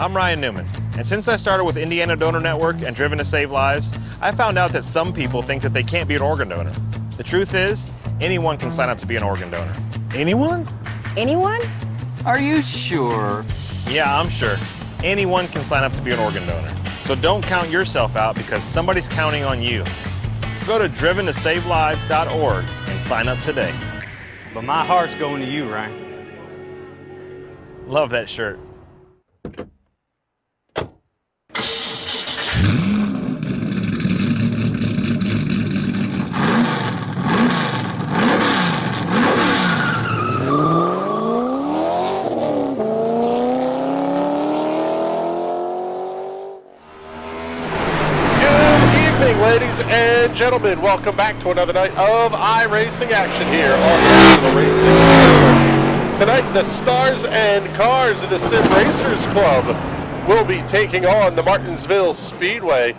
I'm Ryan Newman, and since I started with Indiana Donor Network and Driven to Save Lives, I found out that some people think that they can't be an organ donor. The truth is, anyone can sign up to be an organ donor. Anyone? Anyone? Are you sure? Yeah, I'm sure. Anyone can sign up to be an organ donor. So don't count yourself out because somebody's counting on you. Go to driventosavelives.org and sign up today. But my heart's going to you, Ryan. Love that shirt. Ladies and gentlemen, welcome back to another night of iRacing action here on National Racing Network. Tonight, the Stars and Cars of the Sim Racers Club will be taking on the Martinsville Speedway.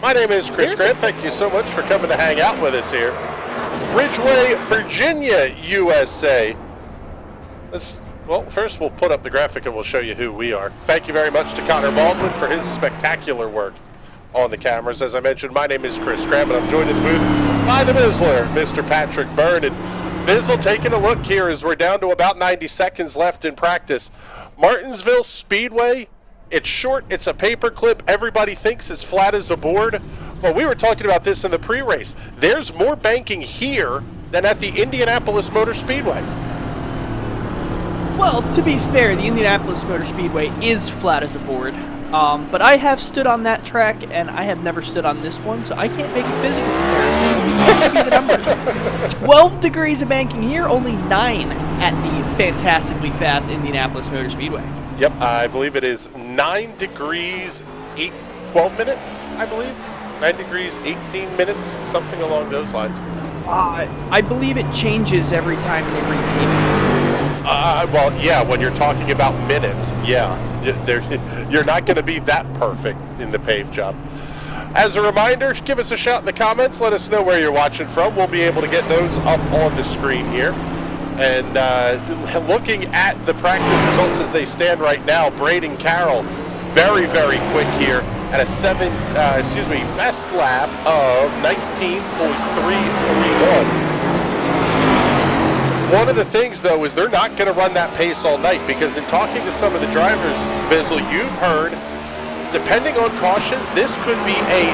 My name is Chris Grant. Thank you so much for coming to hang out with us here. Ridgeway, Virginia, USA. Well, first we'll put up the graphic and we'll show you who we are. Thank you very much to Connor Baldwin for his spectacular work on the cameras. As I mentioned, my name is Chris Graham, and I'm joined in the booth by the Mizzler, Mr. Patrick Byrne. And Mizzle, taking a look here as we're down to about 90 seconds left in practice. Martinsville Speedway, it's short, it's a paper clip. Everybody thinks it's flat as a board. Well, we were talking about this in the pre-race. There's more banking here than at the Indianapolis Motor Speedway. Well, to be fair, the Indianapolis Motor Speedway is flat as a board. But I have stood on that track, and I have never stood on this one, so I can't make a physical comparison. You can't give me the numbers. 12 degrees of banking here, only 9 at the fantastically fast Indianapolis Motor Speedway. Yep, I believe it is 9 degrees, 12 minutes, I believe. 9 degrees, 18 minutes, something along those lines. I believe it changes every time they repave it. Well, yeah, when you're talking about minutes, yeah, you're not going to be that perfect in the pave job. As a reminder, give us a shout in the comments. Let us know where you're watching from. We'll be able to get those up on the screen here. And looking at the practice results as they stand right now, Braden Carroll, very, very quick here at a best lap of 19.331. One of the things, though, is they're not going to run that pace all night because in talking to some of the drivers, Bizzle, you've heard, depending on cautions, this could be a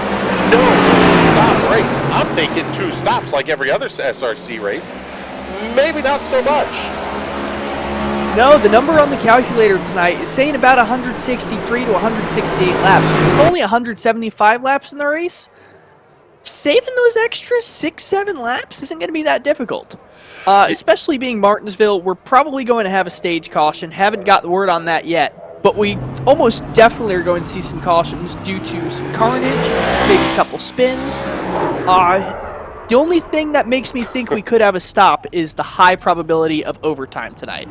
no-stop race. I'm thinking 2 stops like every other SRC race. Maybe not so much. No, the number on the calculator tonight is saying about 163 to 168 laps. With only 175 laps in the race, saving those extra 6-7 laps isn't going to be that difficult. Especially being Martinsville, we're probably going to have a stage caution. Haven't got the word on that yet, but we almost definitely are going to see some cautions due to some carnage, maybe a couple spins. The only thing that makes me think we could have a stop is the high probability of overtime tonight.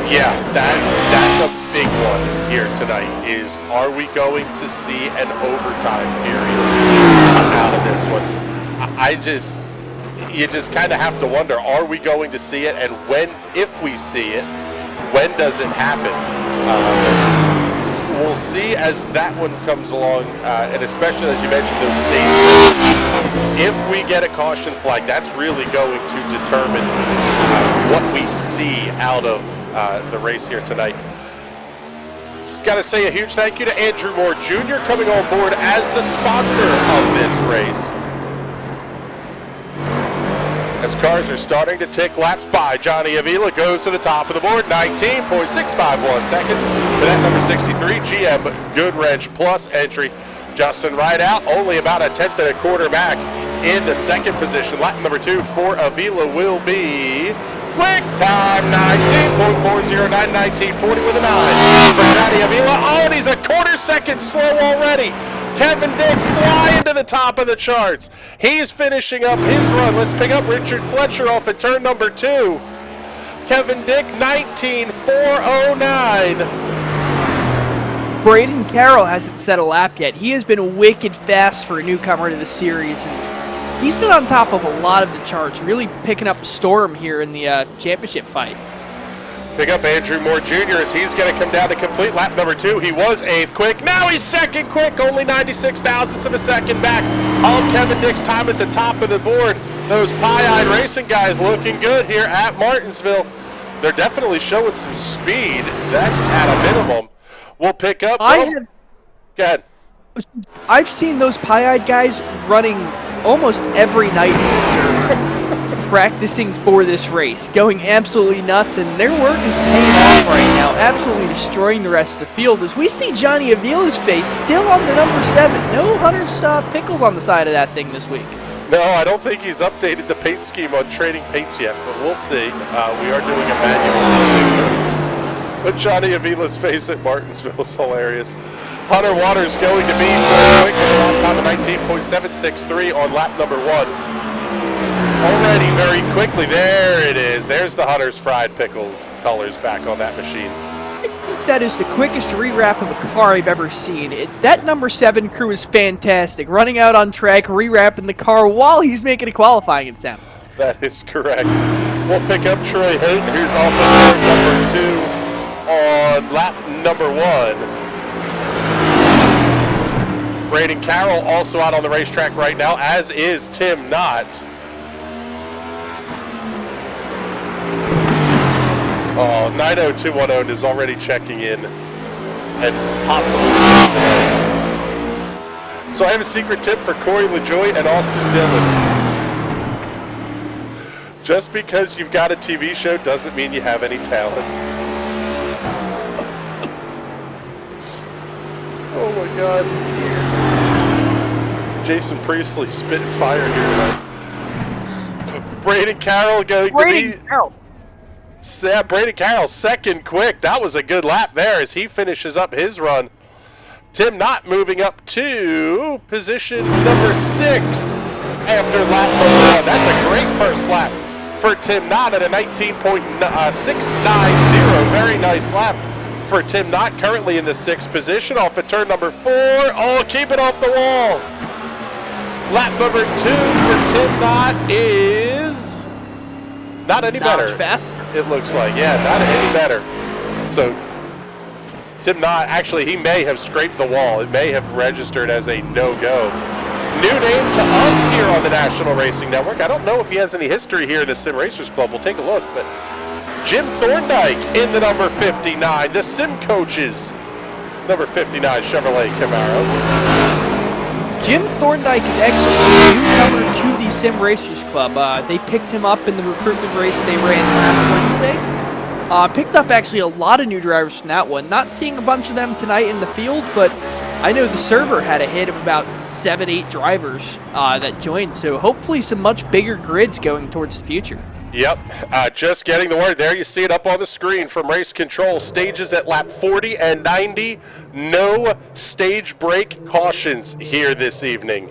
Yeah, that's a big one here tonight, is are we going to see an overtime period out of this one? You just kind of have to wonder, are we going to see it? And when, if we see it, when does it happen? We'll see as that one comes along, and especially as you mentioned those stages. If we get a caution flag, that's really going to determine what we see out of the race here tonight. Just got to say a huge thank you to Andrew Moore Jr. coming on board as the sponsor of this race. As cars are starting to tick laps by, Johnny Avila goes to the top of the board, 19.651 seconds for that number 63 GM Goodwrench Plus entry. Justin Rideout only about a 1/10 back in the second position. Lap number 2 for Avila will be quick time, 19.409, 19.40 with a 9 for Johnny Avila. Oh, and he's a 1/4 second slow already. Kevin Dick flying to the top of the charts. He's finishing up his run. Let's pick up Richard Fletcher off at turn number 2. Kevin Dick, 19.409. Braden Carroll hasn't set a lap yet. He has been wicked fast for a newcomer to the series, and he's been on top of a lot of the charts, really picking up a storm here in the championship fight. Pick up Andrew Moore Jr. as he's going to come down to complete lap number 2. He was 8th quick. Now he's 2nd quick, only 96 thousandths of a second back of Kevin Dick's time at the top of the board. Those pie-eyed racing guys looking good here at Martinsville. They're definitely showing some speed. That's at a minimum. We'll pick up. Go ahead. I've seen those pie-eyed guys running almost every night in the server, practicing for this race, going absolutely nuts, and their work is paying off right now, absolutely destroying the rest of the field. As we see Johnny Avila's face still on the number 7. No Hunter's pickles on the side of that thing this week. No, I don't think he's updated the paint scheme on trading paints yet, but we'll see. We are doing a manual. But Johnny Avila's face at Martinsville is hilarious. Hunter Waters going to be very quick with a lap time of 19.763 on lap number 1. Already very quickly, there it is. There's the Hunter's fried pickles colors back on that machine. That is the quickest rewrap of a car I've ever seen. That number 7 crew is fantastic, running out on track, rewrapping the car while he's making a qualifying attempt. That is correct. We'll pick up Troy Hayton, who's off of number 2 on lap number 1. Braden Carroll also out on the racetrack right now, as is Tim Knott. Oh, 90210 is already checking in and possibly. So I have a secret tip for Corey LaJoy and Austin Dillon. Just because you've got a TV show doesn't mean you have any talent. Oh my God. Jason Priestley spitting fire here tonight. Braden Carroll going to be... Braden Carroll, 2nd quick. That was a good lap there as he finishes up his run. Tim Knott moving up to position number 6 after lap number 1. That's a great first lap for Tim Knott at a 19.690. Very nice lap for Tim Knott, currently in the 6th position off of turn number 4. Oh, keep it off the wall. Lap number 2 for Tim Knott is not any better. It looks like, yeah, not any better. So Tim Knott, actually, he may have scraped the wall. It may have registered as a no-go. New name to us here on the National Racing Network. I don't know if he has any history here in the Sim Racers Club. We'll take a look. But Jim Thorndike in the number 59. The Sim Coaches, number 59 Chevrolet Camaro. Jim Thorndike is actually a newcomer to the Sim Racers Club. They picked him up in the recruitment race they ran last Wednesday. Picked up actually a lot of new drivers from that one. Not seeing a bunch of them tonight in the field, but I know the server had a hit of about 7-8 drivers that joined, so hopefully some much bigger grids going towards the future. Yep, just getting the word there. You see it up on the screen from Race Control. Stages at lap 40 and 90. No stage break cautions here this evening.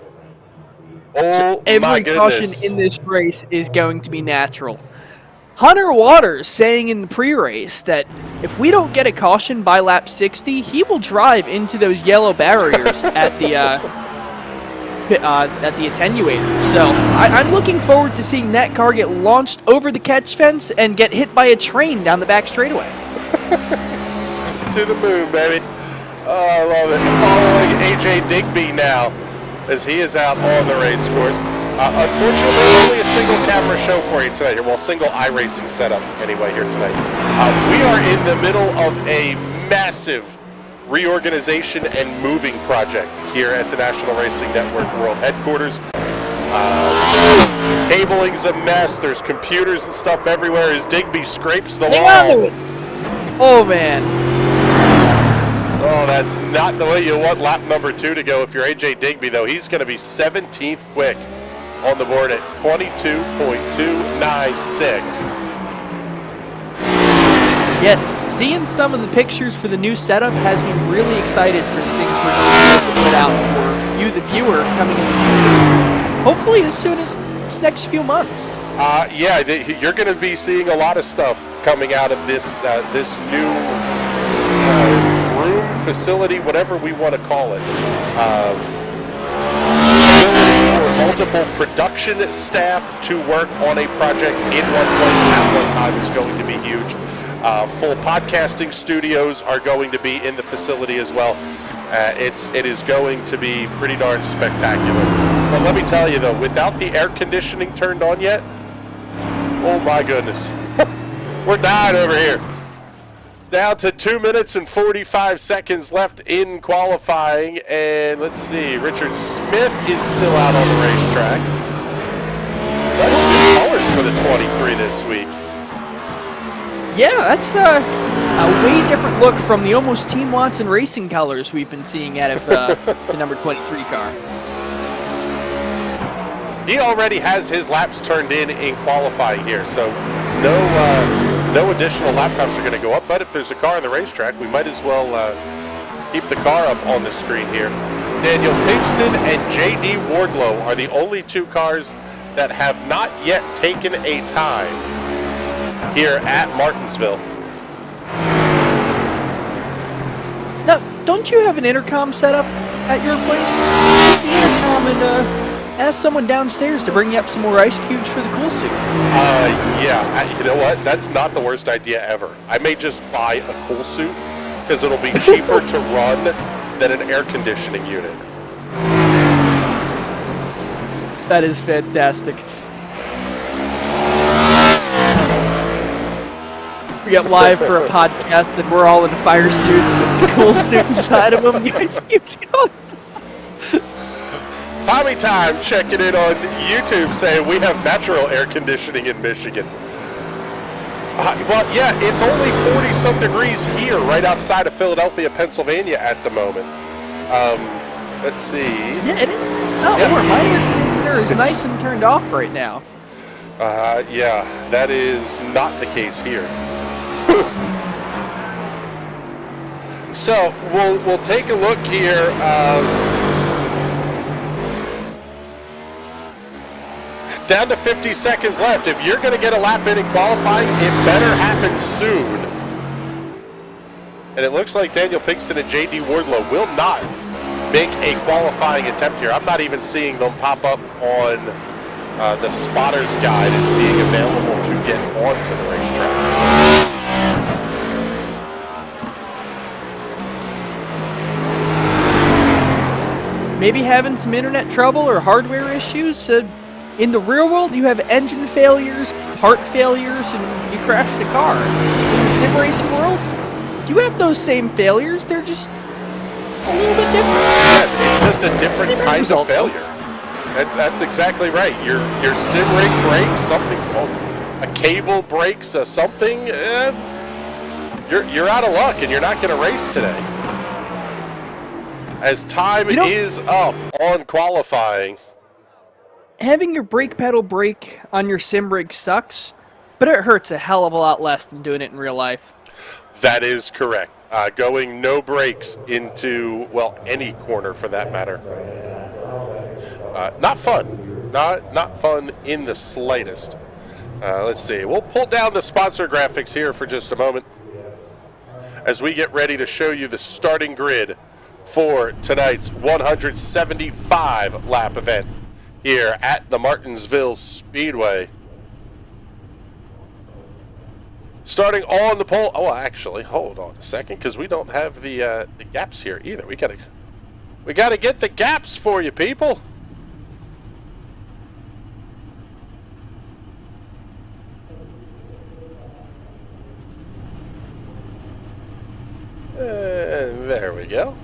Oh, so every caution in this race is going to be natural. Hunter Waters saying in the pre-race that if we don't get a caution by lap 60, he will drive into those yellow barriers at the attenuator. So I'm looking forward to seeing that car get launched over the catch fence and get hit by a train down the back straightaway. To the moon, baby. Oh, I love it. Following AJ Digby now as he is out on the race course. Unfortunately, only a single camera show for you tonight here. Well, single iRacing setup anyway here tonight. We are in the middle of a massive reorganization and moving project here at the National Racing Network World Headquarters. Cabling's a mess. There's computers and stuff everywhere as Digby scrapes the wall. Oh, man. Oh, that's not the way you want lap number 2 to go if you're AJ Digby, though. He's going to be 17th quick on the board at 22.296. Yes, seeing some of the pictures for the new setup has me really excited for the things we're going to put out for you, the viewer, coming in the future. Hopefully as soon as this next few months. Yeah, you're going to be seeing a lot of stuff coming out of this this new room, facility, whatever we want to call it. Multiple production staff to work on a project in one place at one time is going to be huge. Full podcasting studios are going to be in the facility as well. It is going to be pretty darn spectacular. But let me tell you though, without the air conditioning turned on yet, oh my goodness, we're dying over here. Down to 2 minutes and 45 seconds left in qualifying, and let's see, Richard Smith is still out on the racetrack. That's new colors for the 23 this week. Yeah, that's a way different look from the almost Team Watson racing colors we've been seeing out of the number 23 car. He already has his laps turned in qualifying here, so no additional lap times are going to go up, but if there's a car on the racetrack, we might as well keep the car up on the screen here. Daniel Pinkston and J.D. Wardlow are the only two cars that have not yet taken a time here at Martinsville. Now, don't you have an intercom set up at your place? Use the intercom and ask someone downstairs to bring you up some more ice cubes for the cool suit. Yeah, you know what? That's not the worst idea ever. I may just buy a cool suit because it'll be cheaper to run than an air conditioning unit. That is fantastic. We got live for a podcast and we're all in fire suits with the cool suit inside of them. The ice cubes going. Tommy Time checking in on YouTube saying we have natural air conditioning in Michigan. Well, yeah, it's only 40-some degrees here right outside of Philadelphia, Pennsylvania at the moment. Let's see. Yeah, my air conditioner is nice and turned off right now. Yeah, that is not the case here. So we'll take a look here. Down to 50 seconds left. If you're going to get a lap in qualifying, it better happen soon. And it looks like Daniel Pinkston and J.D. Wardlow will not make a qualifying attempt here. I'm not even seeing them pop up on the spotter's guide as being available to get onto the racetrack. So. Maybe having some internet trouble or hardware issues. In the real world, you have engine failures, part failures, and you crash the car. In the sim racing world, you have those same failures. They're just a little bit different. Yeah, it's just a different kind of failure. That's exactly right. Your sim rig breaks, something, a cable breaks, something. You're out of luck, and you're not going to race today. As time is up on qualifying. Having your brake pedal break on your sim rig sucks, but it hurts a hell of a lot less than doing it in real life. That is correct. Going no brakes into, well, any corner for that matter. Not fun. Not fun in the slightest. Let's see. We'll pull down the sponsor graphics here for just a moment as we get ready to show you the starting grid for tonight's 175 lap event here at the Martinsville Speedway. Starting on the pole. Oh, actually, hold on a second, because we don't have the gaps here either. We gotta get the gaps for you, people. And there we go.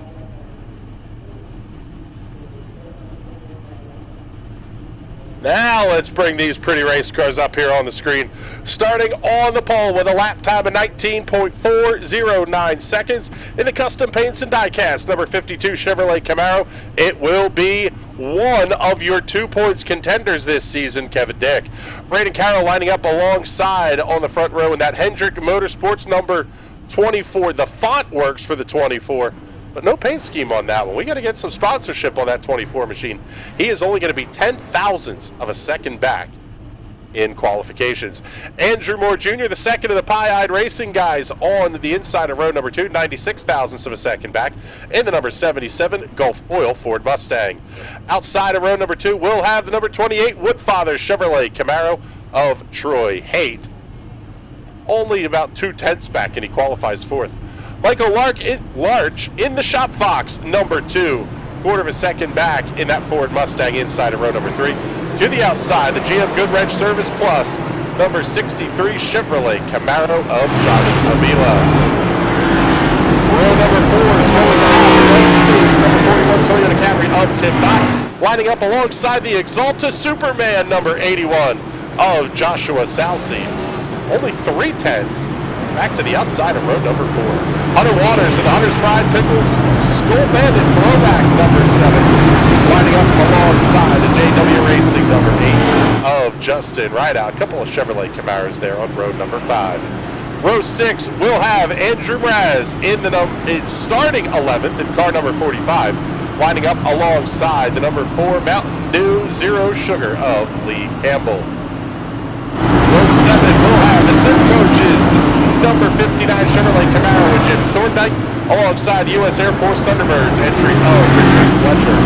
Now let's bring these pretty race cars up here on the screen. Starting on the pole with a lap time of 19.409 seconds in the custom paints and diecast number 52 Chevrolet Camaro. It will be one of your 2 points contenders this season, Kevin Dick. Braden Carroll lining up alongside on the front row in that Hendrick Motorsports number 24. The font works for the 24. But no paint scheme on that one. We got to get some sponsorship on that 24 machine. He is only going to be 10,000ths of a second back in qualifications. Andrew Moore Jr., the second of the pie-eyed racing guys on the inside of row number 2, 96,000ths of a second back in the number 77 Gulf Oil Ford Mustang. Outside of row number 2, we'll have the number 28 Woodfather Chevrolet Camaro of Troy Haight. only about 2/10 back, and he qualifies 4th. Michael Larch in the Shop Fox, number 2. Quarter of a second back in that Ford Mustang inside of row number 3. To the outside, the GM Goodwrench Service Plus, number 63 Chevrolet Camaro of Johnny Avila. Row number 4 is going to have the races. Number 41 Toyota Camry of Tim Mott, lining up alongside the Exalta Superman, number 81 of Joshua Salsi. Only 3/10. Back to the outside of row number 4. Hunter Waters and the Hunter's Fried Pickles Skull Bandit throwback, number 7. Lining up alongside the JW Racing, number 8 of Justin Rideout. A couple of Chevrolet Camaros there on row number 5. Row 6 will have Andrew Mraz in the starting 11th in car number 45. Lining up alongside the number 4 Mountain Dew Zero Sugar of Lee Campbell. Row 7 will have the Sim Coaches, number 59 Chevrolet Camaro with Jim Thorndike, alongside U.S. Air Force Thunderbirds, entry of Richard Fletcher.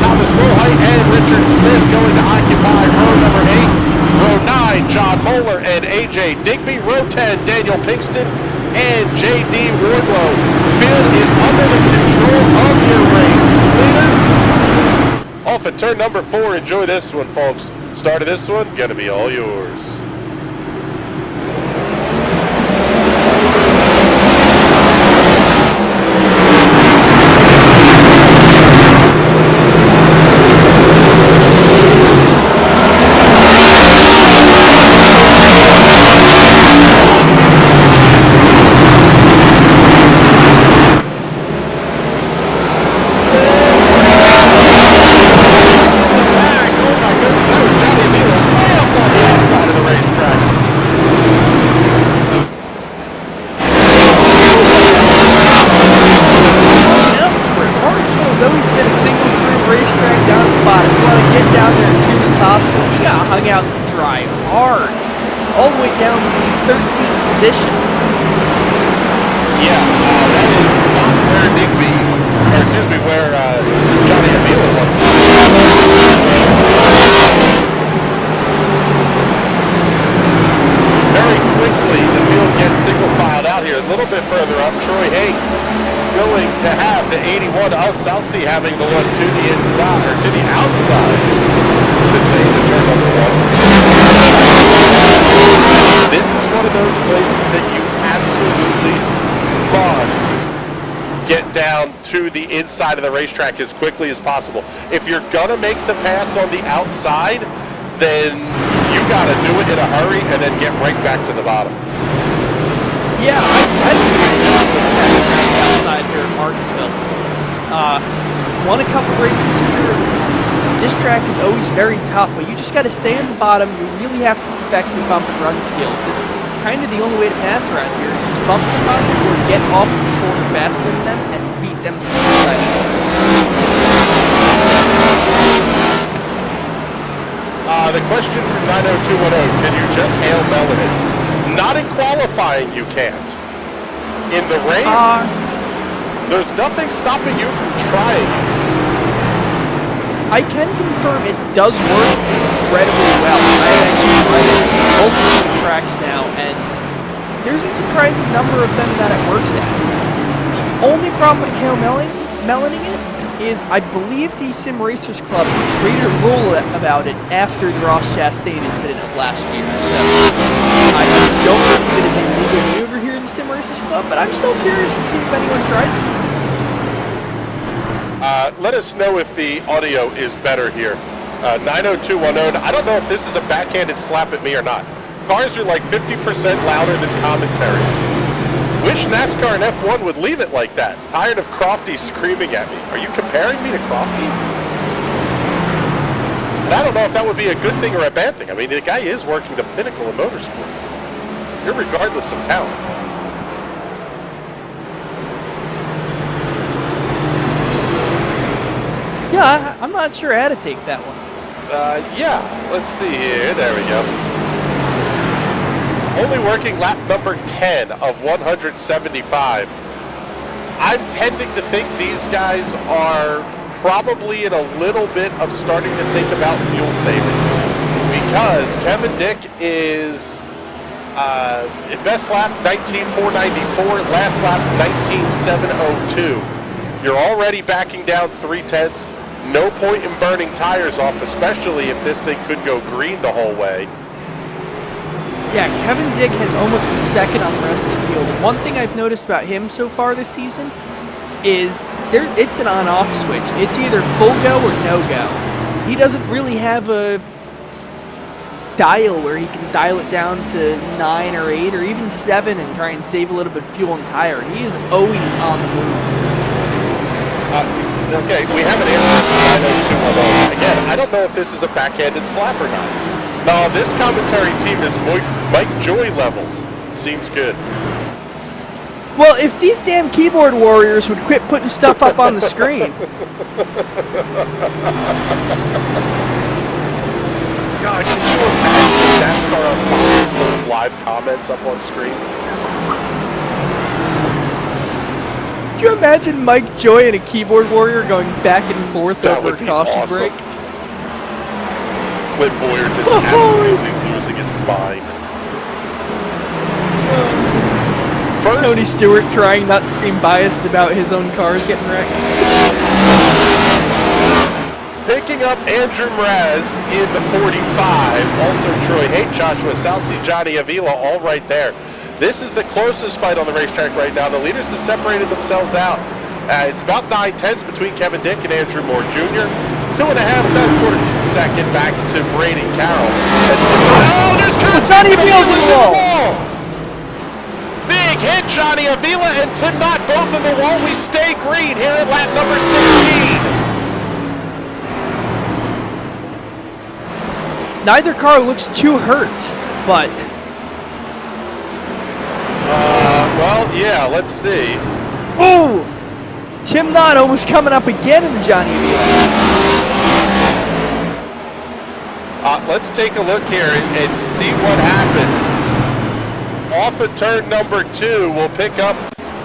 Thomas Wilhite and Richard Smith going to occupy row number 8. Row 9, John Moeller and A.J. Digby. Row 10, Daniel Pinkston and J.D. Wardlow. Field is under the control of your race leaders. Off at turn number 4. Enjoy this one, folks. Start of this one, gonna be all yours. Salsi having the look to the inside, or to the outside, I should say, to turn number 1. This is one of those places that you absolutely must get down to the inside of the racetrack as quickly as possible. If you're gonna make the pass on the outside, then you gotta do it in a hurry and then get right back to the bottom. Yeah, I outside here in Martinsville. Won a couple races here. This track is always very tough, but you just got to stay on the bottom. You really have to perfect your bump and run skills. It's kind of the only way to pass around here. It's just bump somebody or get off the corner faster than them and beat them to the side. The question from 90210, can you just hail melon it? Not in qualifying, you can't. In the race, there's nothing stopping you from trying. I can confirm it does work incredibly well. I actually tried it multiple tracks now, and there's a surprising number of them that it works at. The only problem with hail meloning it is I believe the Sim Racers Club created a rule about it after the Ross Chastain incident of last year. So I don't believe it is a legal maneuver here in the Sim Racers Club, but I'm still curious to see if anyone tries it. Let us know if the audio is better here. 90210. I don't know if this is a backhanded slap at me or not. Cars are like 50% louder than commentary. Wish NASCAR and F1 would leave it like that. Tired of Crofty screaming at me. Are you comparing me to Crofty? And I don't know if that would be a good thing or a bad thing. I mean, the guy is working the pinnacle of motorsport, irregardless of talent. Yeah, I'm not sure how to take that one. Yeah, let's see here. There we go. Only working lap number 10 of 175. I'm tending to think these guys are probably in a little bit of starting to think about fuel saving, because Kevin Dick is Best lap 19.494, last lap 19.702. You're already backing down 3/10. No point in burning tires off, especially if this thing could go green the whole way. Yeah, Kevin Dick has almost a second on the rest of the field. And one thing I've noticed about him so far this season is it's an on-off switch. It's either full go or no go. He doesn't really have a dial where he can dial it down to 9 or 8 or even 7 and try and save a little bit of fuel and tire. He is always on the move. Okay, we haven't answered 90210. Again, I don't know if this is a backhanded slap or not. No, this commentary team is Mike Joy levels. Seems good. Well, if these damn keyboard warriors would quit putting stuff up on the screen. God, can you imagine NASCAR on Fox putting live comments up on screen? Could you imagine Mike Joy and a keyboard warrior going back and forth over a caution break? Clint Boyer just absolutely losing his mind. First, Tony Stewart trying not to seem biased about his own cars getting wrecked. picking up Andrew Mraz in the 45. Also Troy Haight, Joshua Salsi, Johnny Avila, all right there. This is the closest fight on the racetrack right now. The leaders have separated themselves out. It's about 9/10 between Kevin Dick and Andrew Moore Jr. 2.5 second back to Brady Carroll. Oh, there's contact. Johnny Avila's in the wall. Big hit, Johnny Avila and Tim Knott both in the wall. We stay green here at lap number 16. Neither car looks too hurt, but... well, yeah, let's see. Oh! Tim Knott almost coming up again in the Johnny Avila. Let's take a look here and see what happened. Off of turn number 2, we'll pick up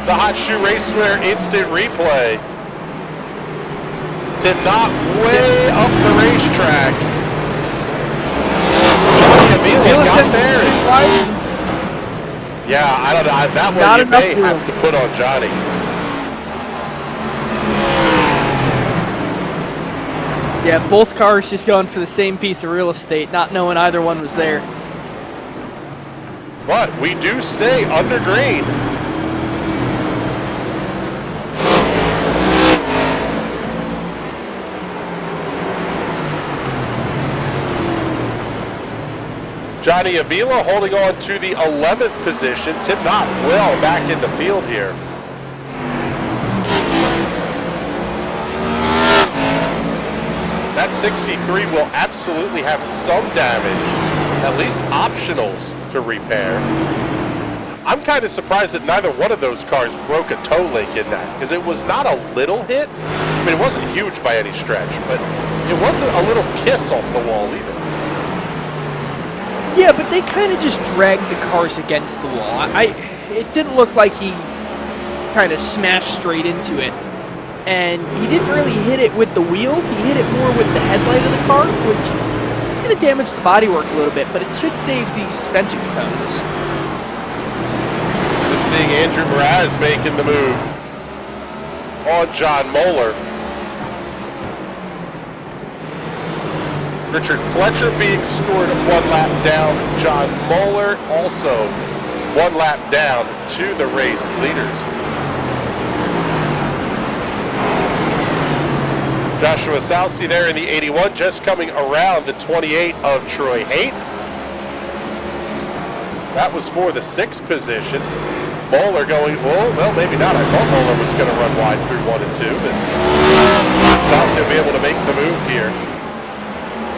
the Hot Shoe Racewear instant replay. Tim Knott way up the racetrack. Johnny Avila got there. Yeah, I don't know. That one you may have to put on Johnny. Yeah, both cars just going for the same piece of real estate, not knowing either one was there. But we do stay under green. Johnny Avila holding on to the 11th position. Tim Knott well back in the field here. That 63 will absolutely have some damage, at least optionals to repair. I'm kind of surprised that neither one of those cars broke a toe link in that, because it was not a little hit. I mean, it wasn't huge by any stretch, but it wasn't a little kiss off the wall either. Yeah, but they kind of just dragged the cars against the wall. It didn't look like he kind of smashed straight into it. And he didn't really hit it with the wheel. He hit it more with the headlight of the car, which is going to damage the bodywork a little bit, but it should save the suspension components. Just seeing Andrew Mraz making the move on John Moeller. Richard Fletcher being scored 1 lap down. John Moeller also 1 lap down to the race leaders. Joshua Salsi there in the 81, just coming around the 28 of Troy Haight. That was for the 6th position. Moeller going, well, maybe not. I thought Moeller was going to run wide through 1 and 2, but Salsi will be able to make the move here.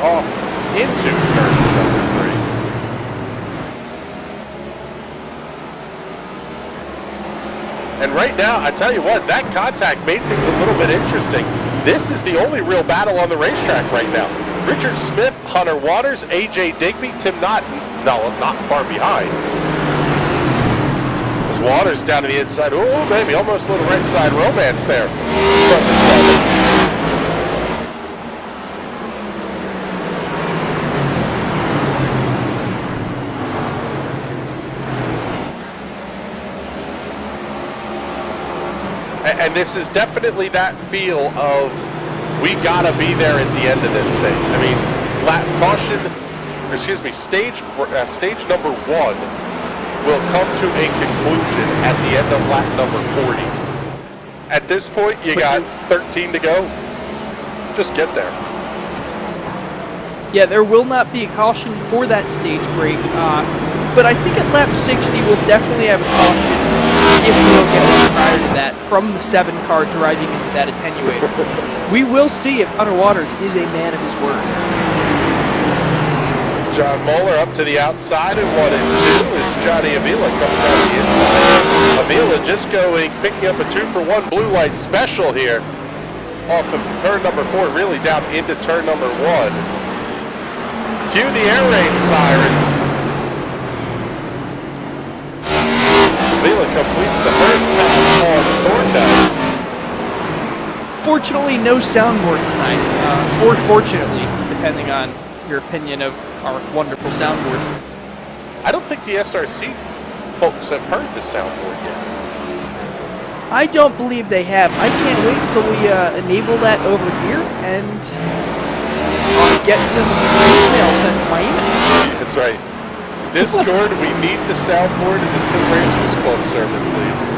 Off into turn number 3. And right now, I tell you what, that contact made things a little bit interesting. This is the only real battle on the racetrack right now. Richard Smith, Hunter Waters, A.J. Digby, Tim Knott, no, not far behind. There's Waters down to the inside. Oh, baby, almost a little right side romance there from the 7. And this is definitely that feel of we gotta be there at the end of this thing. I mean, stage number 1 will come to a conclusion at the end of lap number 40. At this point, you got 13 to go. Just get there. Yeah, there will not be a caution for that stage break, but I think at lap 60 we'll definitely have a caution if we don't get one prior to that from the 7 car driving into that attenuator. We will see if Hunter Waters is a man of his word. John Moeller up to the outside in 1 and 2 as Johnny Avila comes down the inside. Avila just picking up a 2-for-1 blue light special here off of turn number 4, really down into turn number 1. Cue the air raid sirens. Avila completes the first pass on Thorndike. Fortunately, no soundboard tonight, or fortunately, depending on your opinion of our wonderful soundboard. I don't think the SRC folks have heard the soundboard yet. I don't believe they have. I can't wait until we enable that over here and get some email sent to my email. That's right. Discord, we need the soundboard in the Sim Racers Club server, please.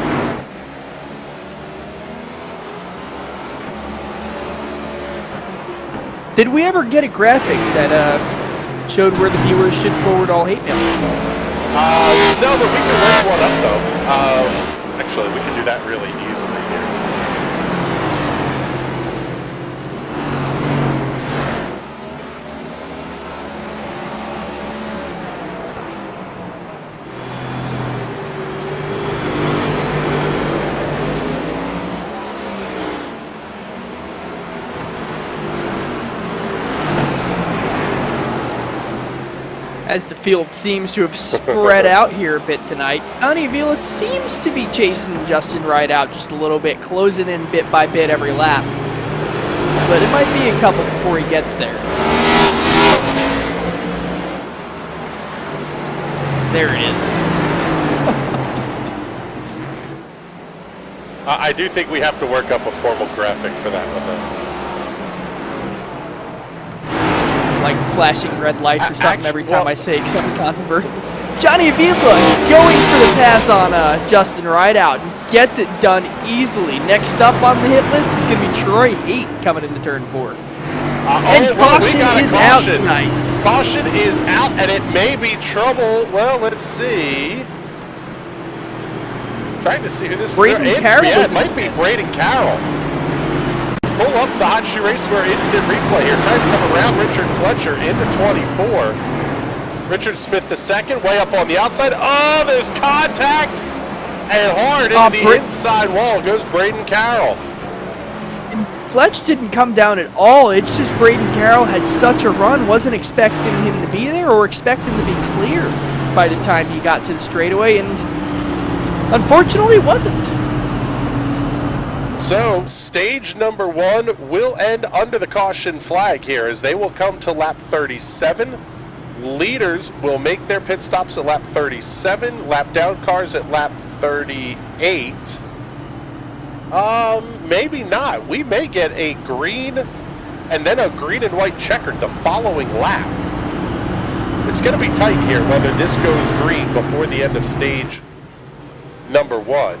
Did we ever get a graphic that showed where the viewers should forward all hate mail? No, but we can work one up though. Actually, we can do that really easily here. As the field seems to have spread out here a bit tonight, Johnny Avila seems to be chasing Justin Rideout just a little bit, closing in bit by bit every lap. But it might be a couple before he gets there. There it is. I do think we have to work up a formal graphic for that one though. Like flashing red lights or something every time I say something controversial. Johnny Avila going for the pass on Justin Rideout and gets it done easily. Next up on the hit list is going to be Troy Haight coming into turn 4. And caution is out tonight. Caution is out, and it may be trouble. Well, let's see. Trying to see who this Braden Carroll. Yeah, it might be Braden Carroll. Pull up the Hot Shoe Racewear instant replay here. Trying to come around Richard Fletcher in the 24. Richard Smith the second, way up on the outside. Oh, there's contact! And hard into the inside wall goes Braden Carroll. And Fletch didn't come down at all. It's just Braden Carroll had such a run, wasn't expecting him to be there or expecting to be clear by the time he got to the straightaway, and unfortunately wasn't. So, stage number 1 will end under the caution flag here as they will come to lap 37. Leaders will make their pit stops at lap 37. Lap down cars at lap 38. Maybe not. We may get a green and then a green and white checkered the following lap. It's going to be tight here whether this goes green before the end of stage number 1.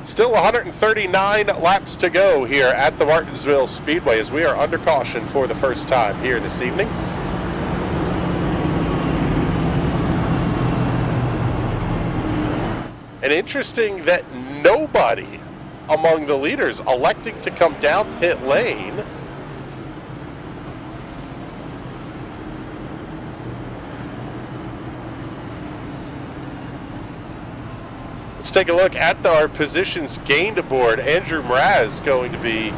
Still 139 laps to go here at the Martinsville Speedway as we are under caution for the first time here this evening. And interesting that nobody among the leaders electing to come down pit lane. Let's take a look at our positions gained aboard. Andrew Mraz going to be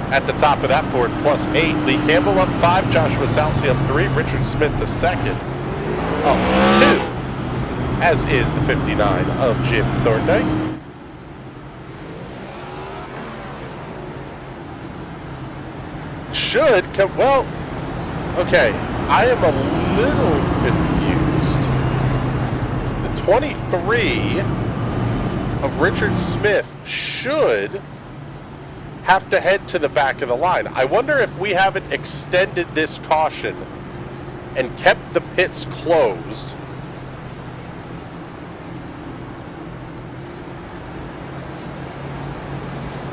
at the top of that board, +8. Lee Campbell up 5, Joshua Salsi up 3, Richard Smith the second up 2, as is the 59 of Jim Thorndike. Should come, well, okay, I am a little confused 23 of Richard Smith should have to head to the back of the line. I wonder if we haven't extended this caution and kept the pits closed.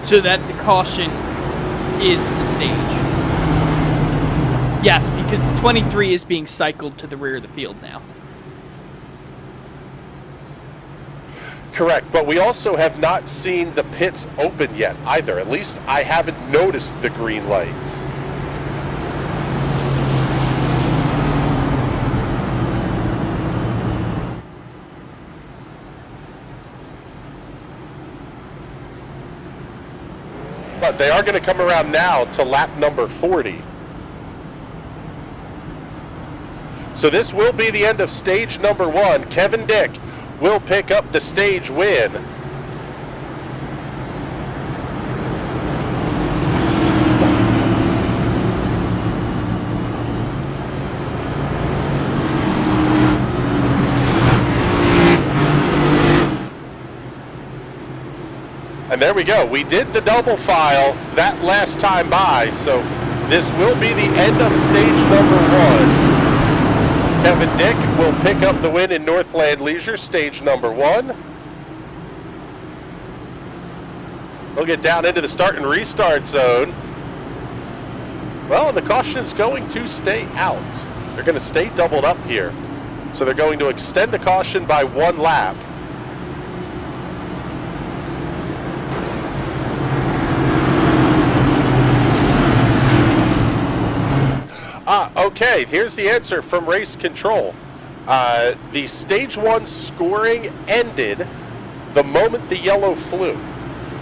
So that the caution is the stage. Yes, because the 23 is being cycled to the rear of the field now. Correct, but we also have not seen the pits open yet either. At least I haven't noticed the green lights. But they are going to come around now to lap number 40. So this will be the end of stage number 1. Kevin Dick will pick up the stage win. And there we go. We did the double file that last time by, so this will be the end of stage number 1. Kevin Dick will pick up the win in Northland Leisure, stage number 1. We'll get down into the start and restart zone. Well, and the caution's going to stay out. They're going to stay doubled up here. So they're going to extend the caution by 1 lap. Okay, here's the answer from race control. The stage 1 scoring ended the moment the yellow flew.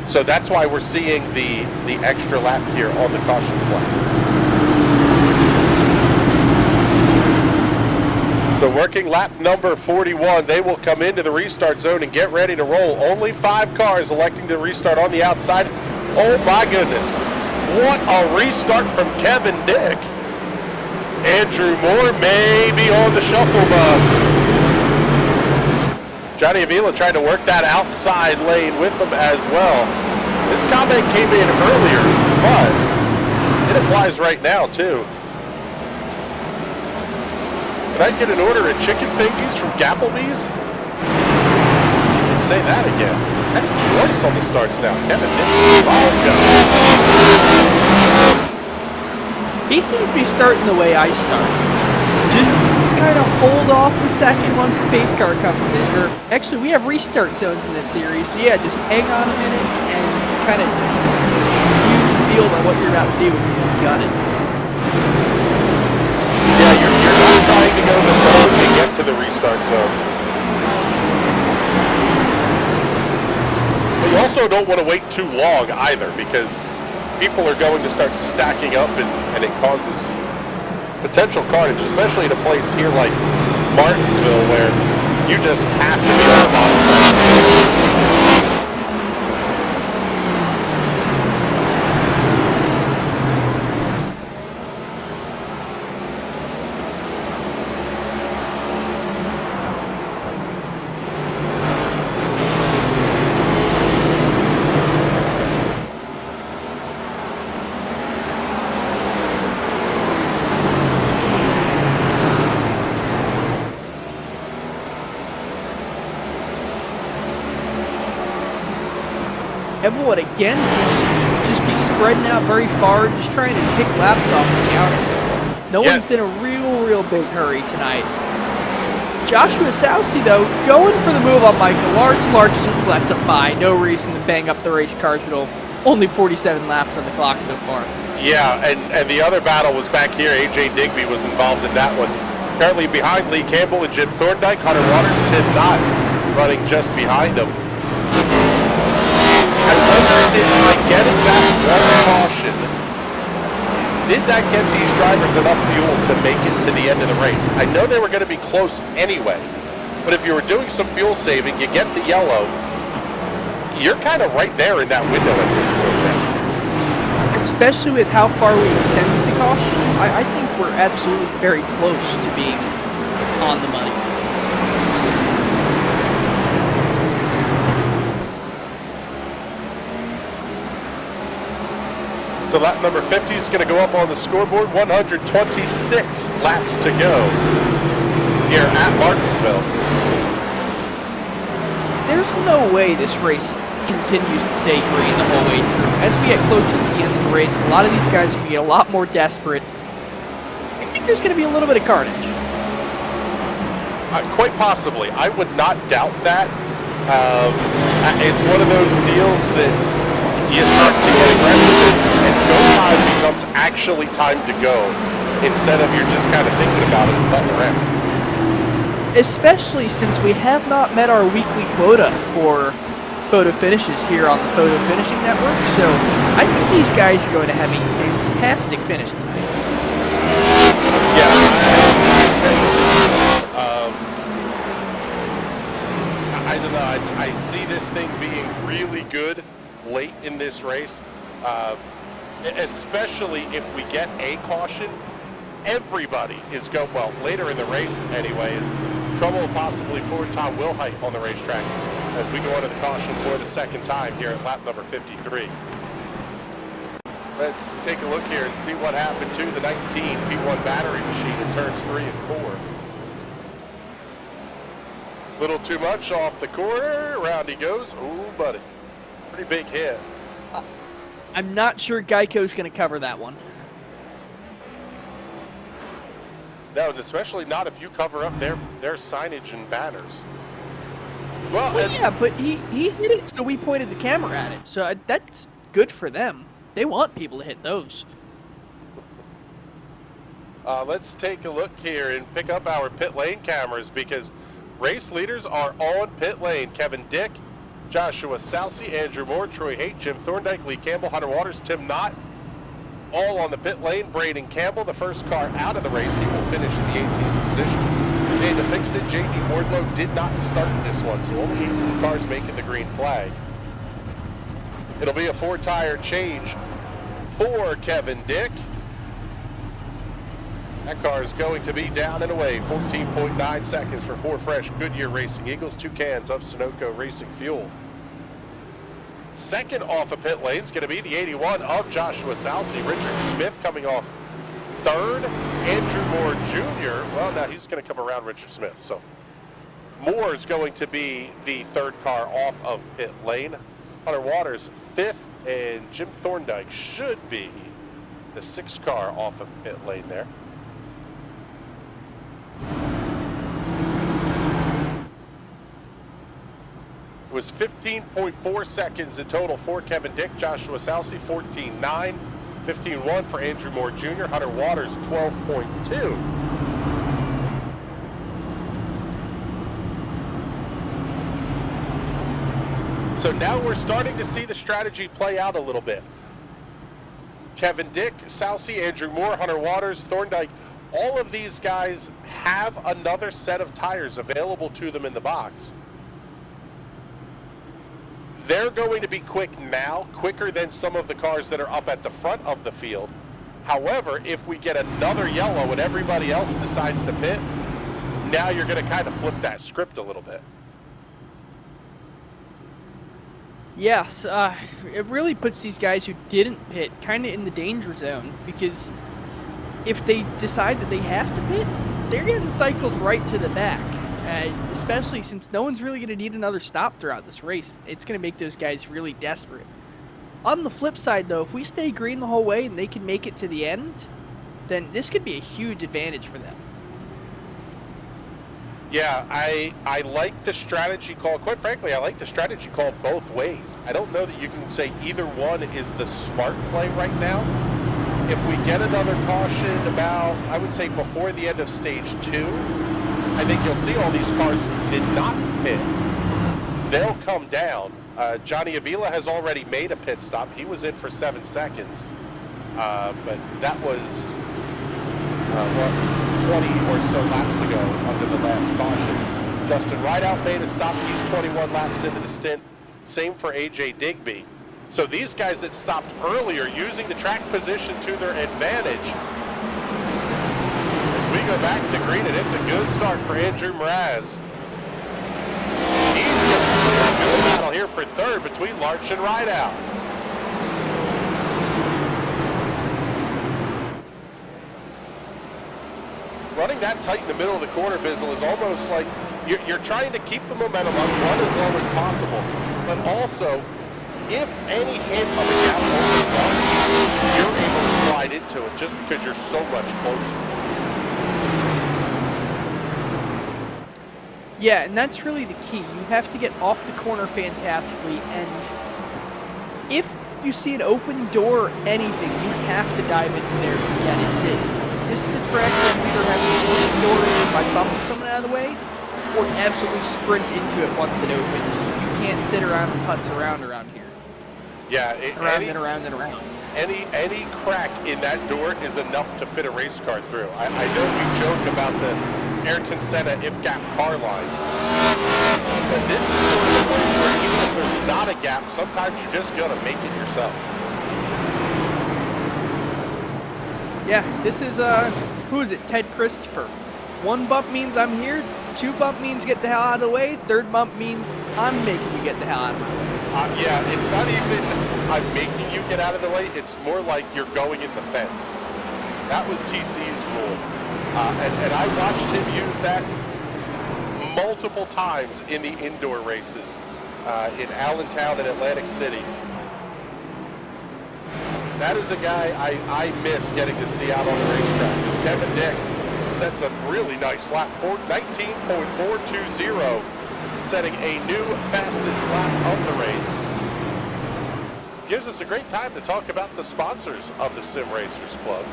So that's why we're seeing the extra lap here on the caution flag. So working lap number 41, they will come into the restart zone and get ready to roll. Only 5 cars electing to restart on the outside. Oh my goodness. What a restart from Kevin Dick. Andrew Moore may be on the shuffle bus. Johnny Avila trying to work that outside lane with him as well. This comment came in earlier, but it applies right now too. Can I get an order of chicken fingies from Gapplebee's? You can say that again. That's twice on the starts now. Kevin Dick. Oh, no. He seems to be starting the way I start. Just kind of hold off a second once the pace car comes in. Or actually, we have restart zones in this series, so yeah, just hang on a minute and kind of use the field on what you're about to do and just gun it. Yeah, you're not trying to go the road and get to the restart zone. But you also don't want to wait too long either, because people are going to start stacking up and it causes potential carnage, especially in a place here like Martinsville where you just have to be on the bottom side of the Everyone again seems to just be spreading out very far, just trying to tick laps off the counter. No one's in a real big hurry tonight. Joshua Sousey, though, going for the move on Michael Larch. Larch just lets him by. No reason to bang up the race cars with only 47 laps on the clock so far. Yeah, and the other battle was back here. A.J. Digby was involved in that one. Currently behind Lee Campbell and Jim Thorndike. Hunter Waters, Tim Knott running just behind him. I wonder, by getting that one caution, did that get these drivers enough fuel to make it to the end of the race? I know they were going to be close anyway, but if you were doing some fuel saving, you get the yellow, you're kind of right there in that window at this point now. Especially with how far we extended the caution, I think we're absolutely very close to being on the money. So lap number 50 is going to go up on the scoreboard. 126 laps to go here at Martinsville. There's no way this race continues to stay green the whole way through. As we get closer to the end of the race, a lot of these guys are going to get a lot more desperate. I think there's going to be a little bit of carnage. Quite possibly. I would not doubt that. It's one of those deals that you start to get aggressive and go time becomes actually time to go instead of you're just kind of thinking about it and putting around. Especially since we have not met our weekly quota for photo finishes here on the Photo Finishing Network, so I think these guys are going to have a fantastic finish tonight. Yeah, I don't know. I see this thing being really good late in this race, especially if we get a caution. Everybody is going, well, later in the race anyways, trouble possibly for Tom Wilhite on the racetrack as we go into the caution for the second time here at lap number 53. Let's take a look here and see what happened to the 19 P1 battery machine in turns 3 and 4. Little too much off the corner, around he goes. Ooh, buddy, pretty big hit. I'm not sure Geico's going to cover that one. No, and especially not if you cover up their signage and banners. Well, yeah, but he hit it, so we pointed the camera at it. So that's good for them. They want people to hit those. Let's take a look here and pick up our pit lane cameras because race leaders are on pit lane. Kevin Dick, Joshua Salcy, Andrew Moore, Troy Haight, Jim Thorndike, Lee Campbell, Hunter Waters, Tim Knott, all on the pit lane. Braden Campbell, the first car out of the race, he will finish in the 18th position. Daniel Pinkston, J.D. Wardlow did not start this one, so only 18 cars making the green flag. It'll be a 4-tire change for Kevin Dick. That car is going to be down and away. 14.9 seconds for 4 fresh Goodyear Racing Eagles, 2 cans of Sunoco Racing Fuel. Second off of pit lane is going to be the 81 of Joshua Salcy. Richard Smith coming off third. Andrew Moore Jr., well, now he's going to come around Richard Smith. So Moore is going to be the third car off of pit lane. Hunter Waters fifth, and Jim Thorndike should be the 6th car off of pit lane there. It was 15.4 seconds in total for Kevin Dick, Joshua Salcy 14.9, 15.1 for Andrew Moore Jr., Hunter Waters 12.2. So now we're starting to see the strategy play out a little bit. Kevin Dick, Salcy, Andrew Moore, Hunter Waters, Thorndike, all of these guys have another set of tires available to them in the box. They're going to be quick now, quicker than some of the cars that are up at the front of the field. However, if we get another yellow and everybody else decides to pit, now you're going to kind of flip that script a little bit. Yes, it really puts these guys who didn't pit kind of in the danger zone, because if they decide that they have to pit, they're getting cycled right to the back. Especially since no one's really going to need another stop throughout this race. It's going to make those guys really desperate. On the flip side, though, if we stay green the whole way and they can make it to the end, then this could be a huge advantage for them. Yeah, I like the strategy call. Quite frankly, I like the strategy call both ways. I don't know that you can say either one is the smart play right now. If we get another caution about, I would say, before the end of stage 2, I think you'll see all these cars who did not pit. They'll come down. Johnny Avila has already made a pit stop. He was in for 7 seconds. But that was 20 or so laps ago under the last caution. Justin Rideout made a stop. He's 21 laps into the stint. Same for AJ Digby. So these guys that stopped earlier using the track position to their advantage. We go back to green, and it's a good start for Andrew Mraz. He's going to play a good battle here for third between Larch and Rideout. running that tight in the middle of the corner, Bizzle, is almost like you're trying to keep the momentum up, run as low as possible, but also, if any hint of a gap opens up, you're able to slide into it just because you're so much closer. Yeah, and that's really the key. You have to get off the corner fantastically, and if you see an open door or anything, you have to dive into there and get it. This is a track where we either have to close the door by bumping someone out of the way, or absolutely sprint into it once it opens. You can't sit around and putz around here. Yeah, around and around. Any crack in that door is enough to fit a race car through. I know we joke about the Ayrton Senna if-gap car line, but this is sort of a place where even if there's not a gap, sometimes you're just going to make it yourself. Yeah, this is, who is it? Ted Christopher. One bump means I'm here, two bump means get the hell out of the way, third bump means I'm making you get the hell out of my way. Yeah, it's not even I'm making you get out of the way, it's more like you're going in the fence. That was TC's rule. And I watched him use that multiple times in the indoor races in Allentown and Atlantic City. That is a guy I miss getting to see out on the racetrack, because Kevin Dick sets a really nice lap, 19.420, setting a new fastest lap of the race. Gives us a great time to talk about the sponsors of the Sim Racers Club.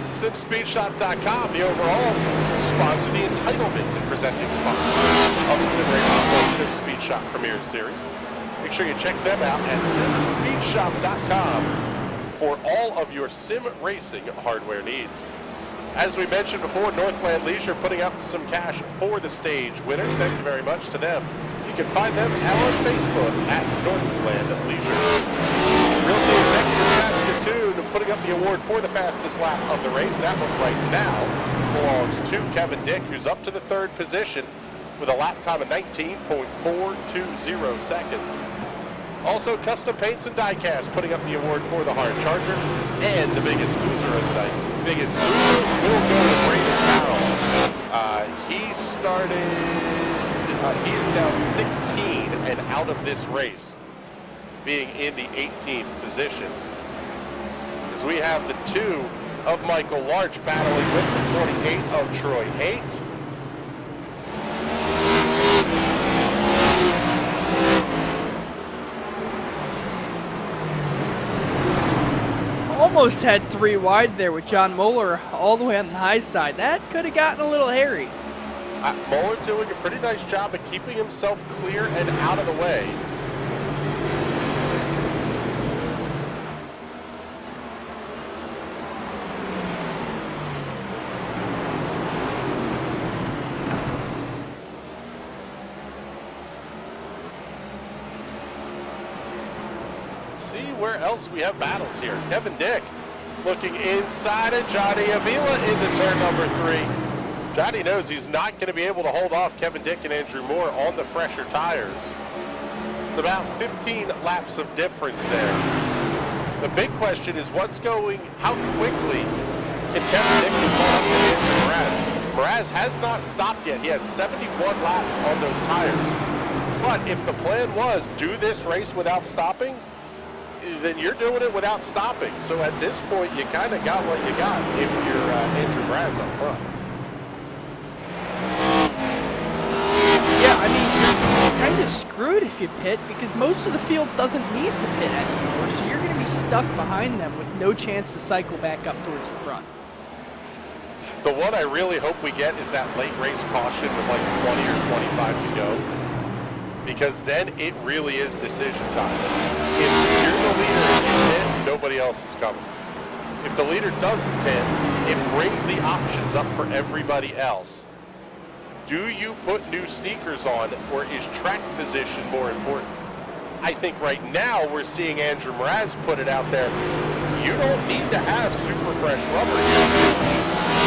SimSpeedShop.com, the overall sponsor, the entitlement and presenting sponsor of the Sim Racers Club Sim Speed Shop Premier Series. Make sure you check them out at SimSpeedShop.com for all of your sim racing hardware needs. As we mentioned before, Northland Leisure putting up some cash for the stage winners. Thank you very much to them. You can find them on Facebook at Northland Leisure. Realty Executive Saskatoon putting up the award for the fastest lap of the race. That one right now belongs to Kevin Dick, who's up to the third position with a lap time of 19.420 seconds. Also, Custom Paints and Diecast putting up the award for the Hard Charger. And the biggest loser of the night. Biggest loser will go to Braden Powell. He is down 16 and out of this race, being in the 18th position. As we have the 2 of Michael Larch battling with the 28 of Troy Haight. Almost had 3 wide there with John Moeller all the way on the high side. That could have gotten a little hairy. Moeller doing a pretty nice job of keeping himself clear and out of the way. See where else we have battles here. Kevin Dick looking inside of Johnny Avila into turn number 3. Johnny knows he's not going to be able to hold off Kevin Dick and Andrew Moore on the fresher tires. It's about 15 laps of difference there. The big question is how quickly can Kevin Dick get caught up with Andrew Mraz? Mraz has not stopped yet. He has 71 laps on those tires. But if the plan was do this race without stopping, then you're doing it without stopping. So at this point, you kind of got what you got if you're Andrew Mraz up front. Yeah, I mean, you're kind of screwed if you pit because most of the field doesn't need to pit anymore. So you're going to be stuck behind them with no chance to cycle back up towards the front. The one I really hope we get is that late race caution with like 20 or 25 to go. Because then it really is decision time. If you're the leader and you pit, nobody else is coming. If the leader doesn't pit, it brings the options up for everybody else. Do you put new sneakers on, or is track position more important? I think right now we're seeing Andrew Mraz put it out there. You don't need to have super fresh rubber here.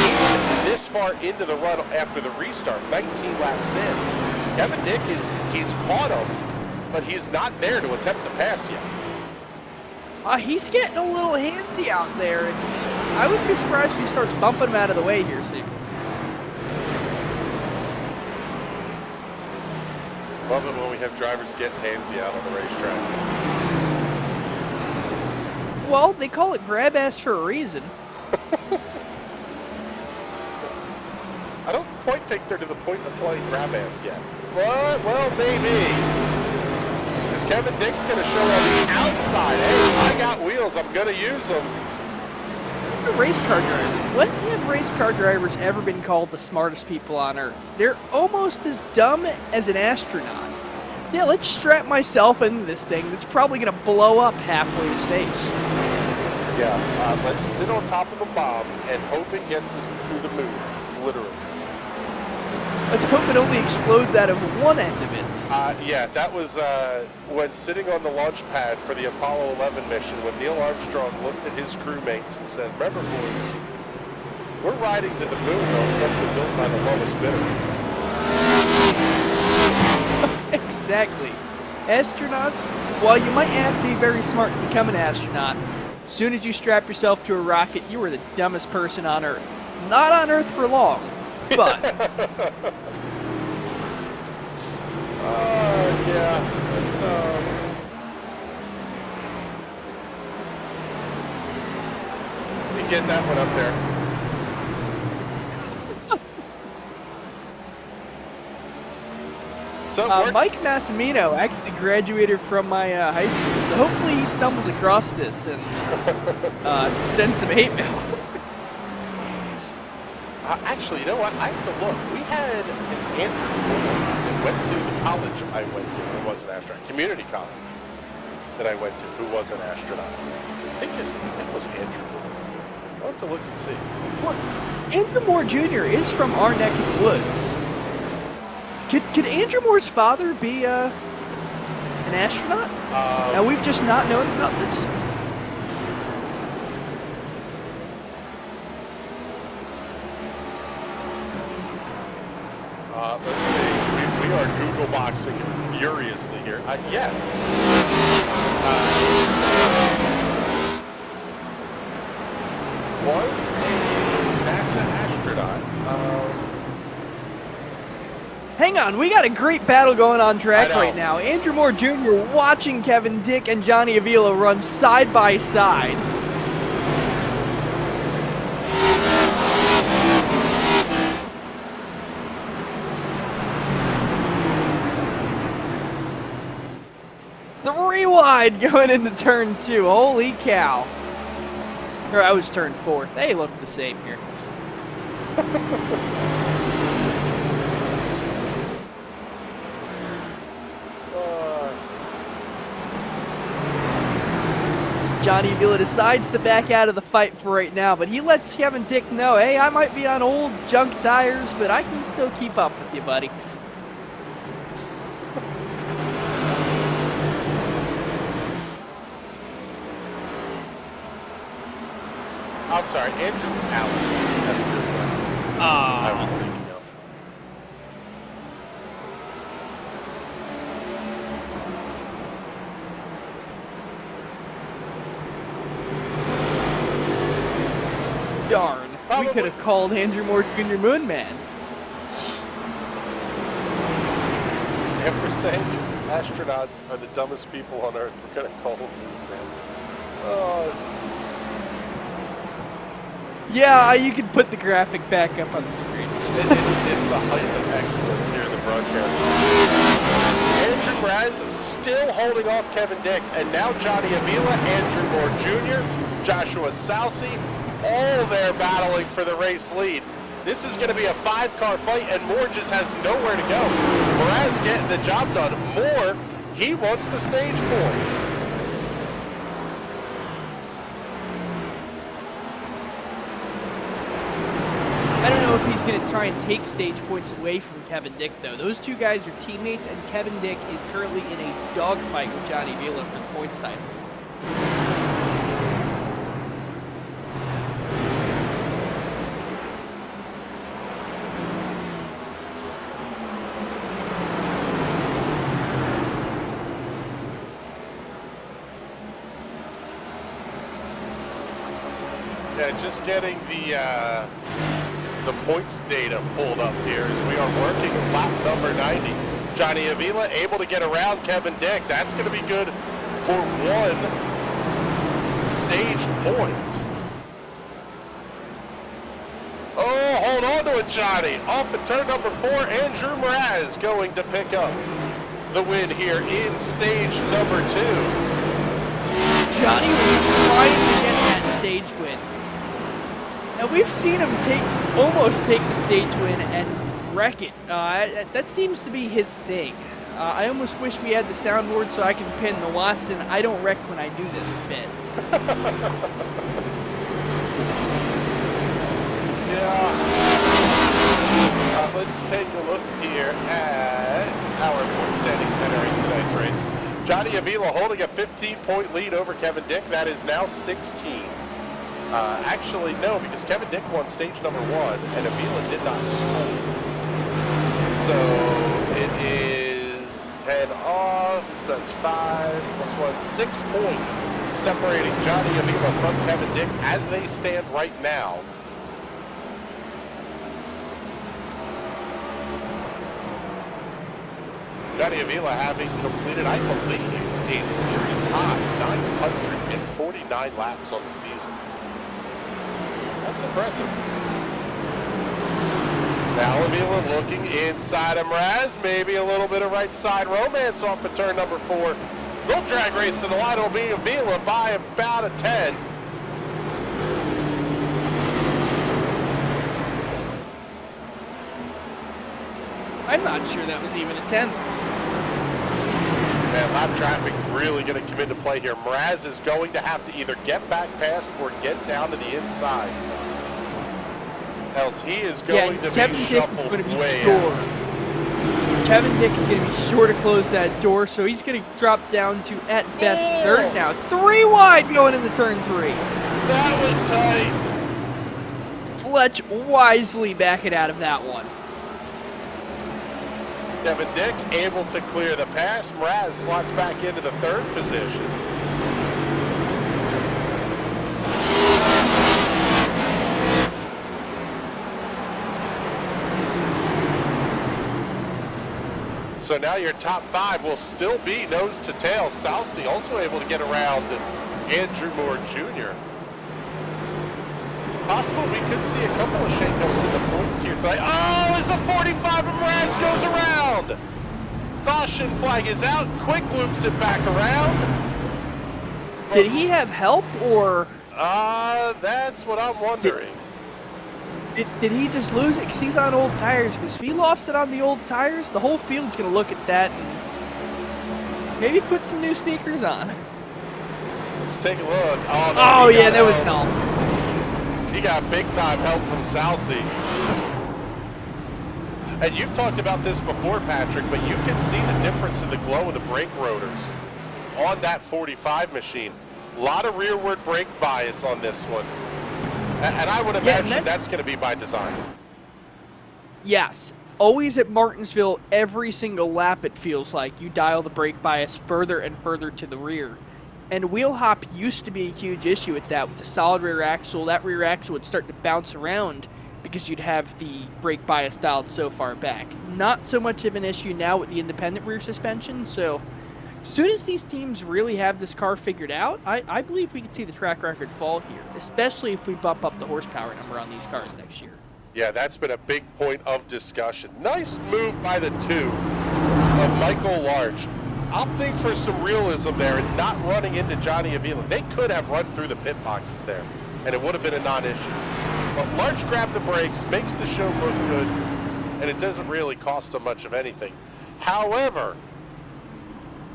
Even this far into the run after the restart, 19 laps in. Kevin Dick he's caught him, but he's not there to attempt the pass yet. He's getting a little handsy out there, and I wouldn't be surprised if he starts bumping him out of the way here soon. Love it when we have drivers getting handsy out on the racetrack. Well, they call it grab ass for a reason. I don't quite think they're to the point of playing grab ass yet. What? Well, maybe. Is Kevin Dick's going to show on the outside? Hey, I got wheels. I'm going to use them. The race car drivers. When have race car drivers ever been called the smartest people on Earth? They're almost as dumb as an astronaut. Yeah, let's strap myself into this thing that's probably going to blow up halfway to space. Yeah, let's sit on top of a bomb and hope it gets us to the moon, literally. Let's hope it only explodes out of one end of it. Yeah, that was when sitting on the launch pad for the Apollo 11 mission when Neil Armstrong looked at his crewmates and said, remember, boys, we're riding to the moon on something built by the lowest bidder. Exactly. Astronauts, while you might have to be very smart to become an astronaut, as soon as you strap yourself to a rocket, you are the dumbest person on Earth. Not on Earth for long, but... Yeah, it's, you get that one up there. So Mike Massimino actually graduated from my high school, so hopefully he stumbles across this and sends some hate mail. Actually, you know what? I have to look. We had an Andrew Moore that went to the college I went to who was an astronaut, community college that I went to who was an astronaut. I think it was Andrew Moore. I'll have to look and see. What? Andrew Moore Jr. is from our neck of the woods. Could Andrew Moore's father be an astronaut? Now we've just not known about this. Let's see. We are Google boxing furiously here. Yes. Was a NASA astronaut. Hang on, we got a great battle going on track right now. Andrew Moore Jr. watching Kevin Dick and Johnny Avila run side by side. Three wide going into turn 2. Holy cow. Or I was turn 4. They look the same here. Johnny Avila decides to back out of the fight for right now, but he lets Kevin Dick know, hey, I might be on old junk tires, but I can still keep up with you, buddy. I'm sorry, Andrew Allen. That's who I was thinking of. Darn. Probably. We could have called Andrew Moore Jr. Moon Man. After saying astronauts are the dumbest people on Earth, we're going to call them Moon Man. Yeah, you can put the graphic back up on the screen. It's the height of excellence here in the broadcast. Andrew Raz still holding off Kevin Dick, and now Johnny Avila, Andrew Moore Jr., Joshua Salsi, all there battling for the race lead. This is going to be a 5-car fight, and Moore just has nowhere to go. Raz getting the job done. Moore, he wants the stage points. I don't know if he's going to try and take stage points away from Kevin Dick, though. Those two guys are teammates, and Kevin Dick is currently in a dogfight with Johnny Avila for the points title. Yeah, just getting the points data pulled up here as we are working lap number 90. Johnny Avila able to get around Kevin Dick. That's going to be good for one stage point. Oh, hold on to it, Johnny. Off at turn number 4, Andrew Mraz going to pick up the win here in stage number 2. Johnny was trying to get that stage win. Now we've seen him almost take the stage win and wreck it. That seems to be his thing. I almost wish we had the soundboard so I can pin the Watson "I don't wreck when I do this" bit. Yeah. Let's take a look here at our point standings entering tonight's race. Johnny Avila holding a 15-point lead over Kevin Dick. That is now 16. Actually, no, because Kevin Dick won stage number 1, and Avila did not score. So it is 10 off, so that's 5 plus 1, 6 points separating Johnny Avila from Kevin Dick as they stand right now. Johnny Avila having completed, I believe, a series high 949 laps on the season. That's impressive. Now Avila looking inside of Mraz, maybe a little bit of right side romance off of turn number 4. They'll drag race to the line. It'll be Avila by about a 10th. I'm not sure that was even a 10th. Man, lap traffic really going to come into play here. Mraz is going to have to either get back past or get down to the inside. Else he is going to be shuffled way out. Kevin Dick is going to be sure to close that door, so he's going to drop down to, at best, third now. 3 wide going into turn 3. That was tight. Fletch wisely backing out of that one. Kevin Dick able to clear the pass. Mraz slots back into the 3rd position. So now your top 5 will still be nose to tail. Salsi also able to get around Andrew Moore Jr. Possible we could see a couple of shakeups in the points here tonight. Oh, as the 45 of Mraz goes around. Caution flag is out. Quick loops it back around. Did he have help or? That's what I'm wondering. Did he just lose it because he's on old tires? Because if he lost it on the old tires, the whole field's going to look at that and maybe put some new sneakers on. Let's take a look. Oh, no, oh yeah, that was help. He got big-time help from Salsi. And you've talked about this before, Patrick, but you can see the difference in the glow of the brake rotors on that 45 machine. A lot of rearward brake bias on this one. And I would imagine that's going to be by design. Yes. Always at Martinsville, every single lap it feels like, you dial the brake bias further and further to the rear. And wheel hop used to be a huge issue with that. With the solid rear axle, that rear axle would start to bounce around because you'd have the brake bias dialed so far back. Not so much of an issue now with the independent rear suspension, so as soon as these teams really have this car figured out, I believe we could see the track record fall here, especially if we bump up the horsepower number on these cars next year. Yeah, that's been a big point of discussion. Nice move by the 2 of Michael Large. Opting for some realism there and not running into Johnny Avila. They could have run through the pit boxes there, and it would have been a non-issue. But Large grabbed the brakes, makes the show look good, and it doesn't really cost them much of anything. However,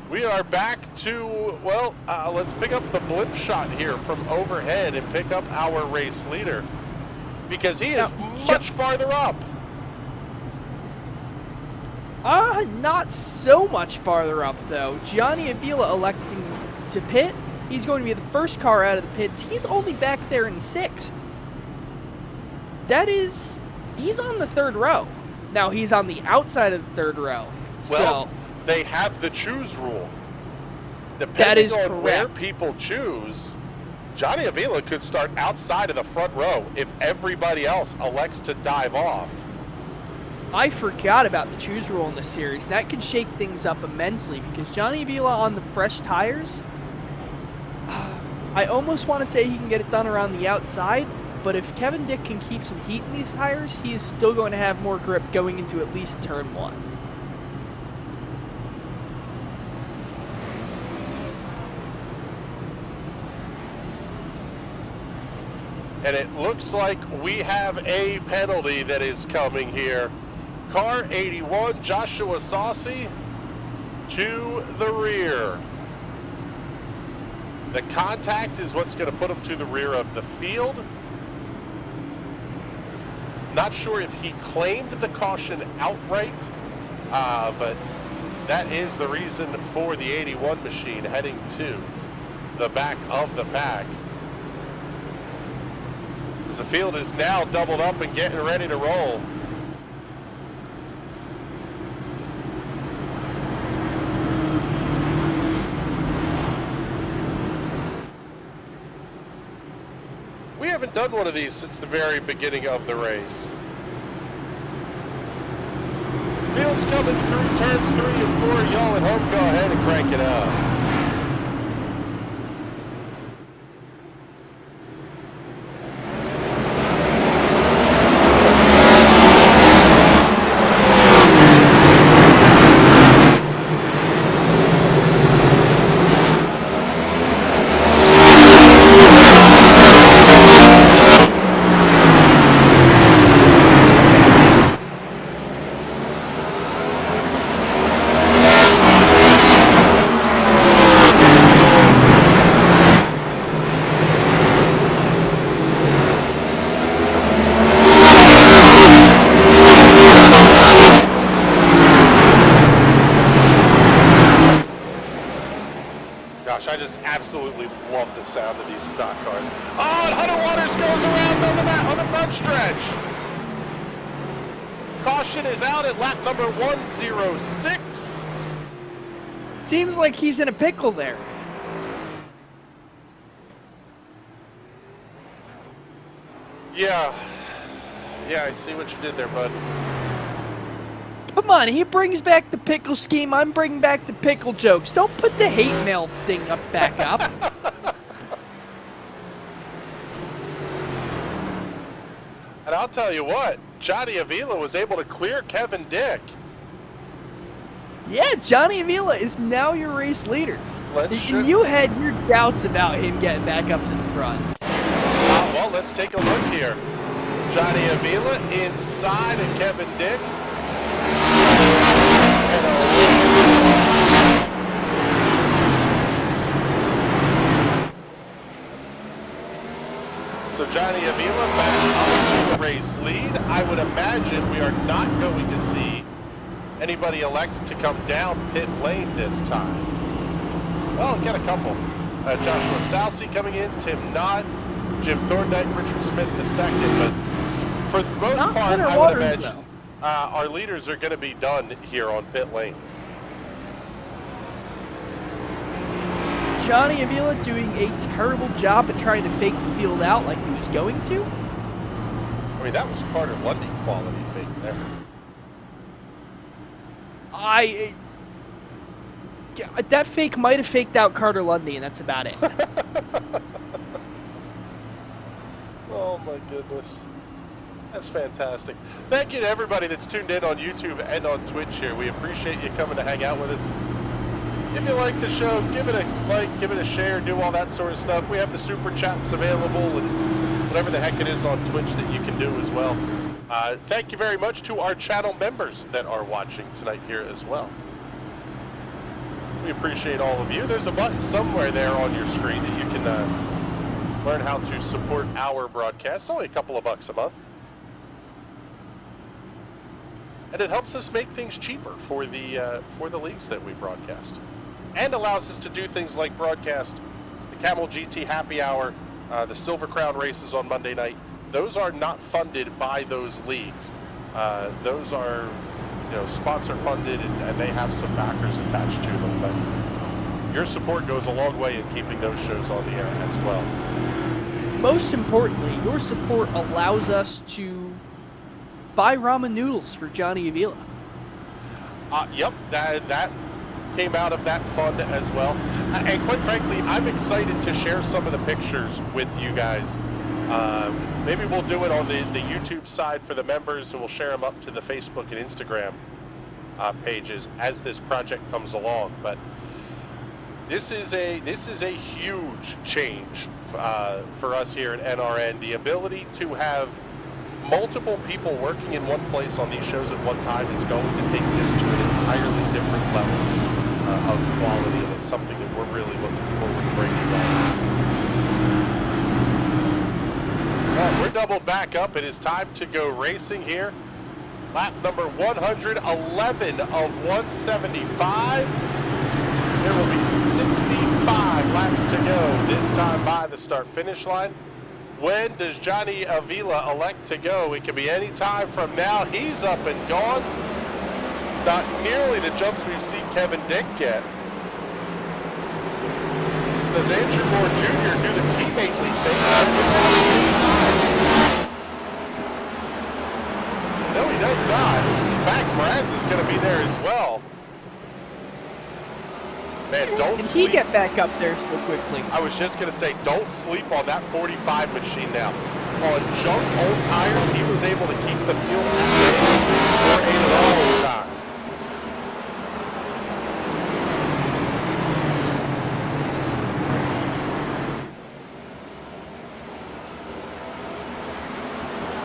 we are back to, well, let's pick up the blimp shot here from overhead and pick up our race leader, because he is much farther up. Not so much farther up, though. Johnny Avila electing to pit. He's going to be the first car out of the pits. He's only back there in 6th. He's on the 3rd row. Now, he's on the outside of the 3rd row. Well, they have the choose rule. Depending on where people choose, Johnny Avila could start outside of the front row if everybody else elects to dive off. I forgot about the choose rule in this series. That could shake things up immensely because Johnny Avila on the fresh tires, I almost want to say he can get it done around the outside, but if Kevin Dick can keep some heat in these tires, he is still going to have more grip going into at least turn 1. And it looks like we have a penalty that is coming here. Car 81, Joshua Saucy to the rear. The contact is what's going to put him to the rear of the field. Not sure if he claimed the caution outright, but that is the reason for the 81 machine heading to the back of the pack. As the field is now doubled up and getting ready to roll. We haven't done one of these since the very beginning of the race. Field's coming through turns 3 and 4. Y'all at home, go ahead and crank it up. I just absolutely love the sound of these stock cars. Oh, and Hunter Waters goes around on the front stretch. Caution is out at lap number 106. Seems like he's in a pickle there. Yeah, I see what you did there, bud. Come on, he brings back the pickle scheme. I'm bringing back the pickle jokes. Don't put the hate mail thing back up. And I'll tell you what, Johnny Avila was able to clear Kevin Dick. Yeah, Johnny Avila is now your race leader. You had your doubts about him getting back up to the front. Well, let's take a look here. Johnny Avila inside of Kevin Dick. So Johnny Avila back on the race lead. I would imagine we are not going to see anybody elect to come down pit lane this time. Well, get a couple. Joshua Saucy coming in, Tim Knott, Jim Thorndike, Richard Smith the second. But for the most part, I would imagine our leaders are going to be done here on pit lane. Johnny Avila doing a terrible job at trying to fake the field out like he was going to. I mean, that was Carter Lundy quality fake there. That fake might have faked out Carter Lundy, and that's about it. Oh my goodness. That's fantastic. Thank you to everybody that's tuned in on YouTube and on Twitch here. We appreciate you coming to hang out with us. If you like the show, give it a like, give it a share, do all that sort of stuff. We have the super chats available and whatever the heck it is on Twitch that you can do as well. Thank you very much to our channel members that are watching tonight here as well. We appreciate all of you. There's a button somewhere there on your screen that you can learn how to support our broadcast. It's only a couple of bucks a month. And it helps us make things cheaper for the leagues that we broadcast. And allows us to do things like broadcast the Camel GT Happy Hour, the Silver Crown races on Monday night. Those are not funded by those leagues. Those are, sponsor funded, and they have some backers attached to them. But your support goes a long way in keeping those shows on the air as well. most importantly, your support allows us to buy ramen noodles for Johnny Avila. Yep, that came out of that fund as well. And quite frankly, I'm excited to share some of the pictures with you guys. Maybe we'll do it on the YouTube side for the members, and we'll share them up to the Facebook and Instagram pages as this project comes along. But this is a huge change for us here at NRN. The ability to have multiple people working in one place on these shows at one time is going to take this to an entirely different level of quality, and it's something that we're really looking forward to bringing you guys. Well, we're doubled back up. It is time to go racing here. Lap number 111 of 175. There will be 65 laps to go this time by the start-finish line. When does Johnny Avila elect to go? It can be any time from now. He's up and gone. Not nearly the jumps we've seen Kevin Dick get. Does Andrew Moore Jr. do the teammately thing? No, he does not. In fact, Mraz is going to be there as well. Man, don't sleep. Can he get back up there so quickly? I was just going to say, don't sleep on that 45 machine now. On junk old tires, he was able to keep the fuel for a long time.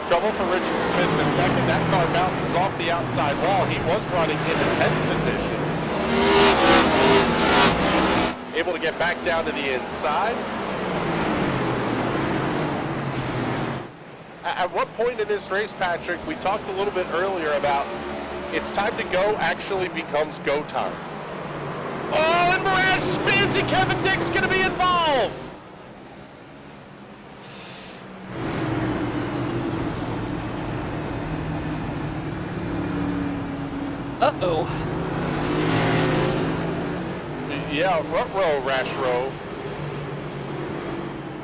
Trouble for Richard Smith the second. That car bounces off the outside wall. He was running in the 10th position. Able to get back down to the inside. At what point in this race, Patrick, we talked a little bit earlier about it's time to go actually becomes go time. Oh, and Mraz spins and Kevin Dick's going to be involved. Uh-oh. Yeah, ruh-roh, rash row.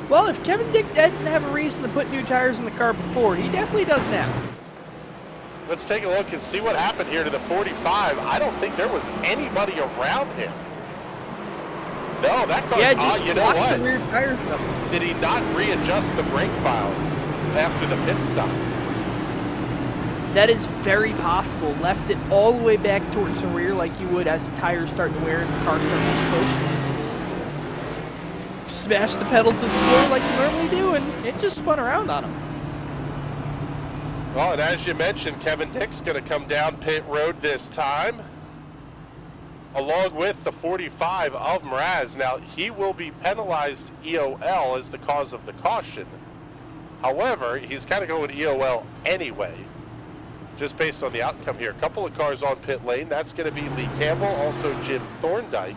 Well, if Kevin Dick didn't have a reason to put new tires in the car before, he definitely does now. Let's take a look and see what happened here to the 45. I don't think there was anybody around him. No, that car, yeah, just you know what? The rear tires up. Did he not readjust the brake balance after the pit stop? That is very possible. Left it all the way back towards the rear like you would as the tires start to wear and the car starts to push. Smash the pedal to the floor like you normally do, and it just spun around on him. Well, and as you mentioned, Kevin Dick's going to come down pit road this time, along with the 45 of Mraz. Now, he will be penalized EOL as the cause of the caution. However, he's kind of going EOL anyway, just based on the outcome here. A couple of cars on pit lane. That's going to be Lee Campbell, also Jim Thorndike.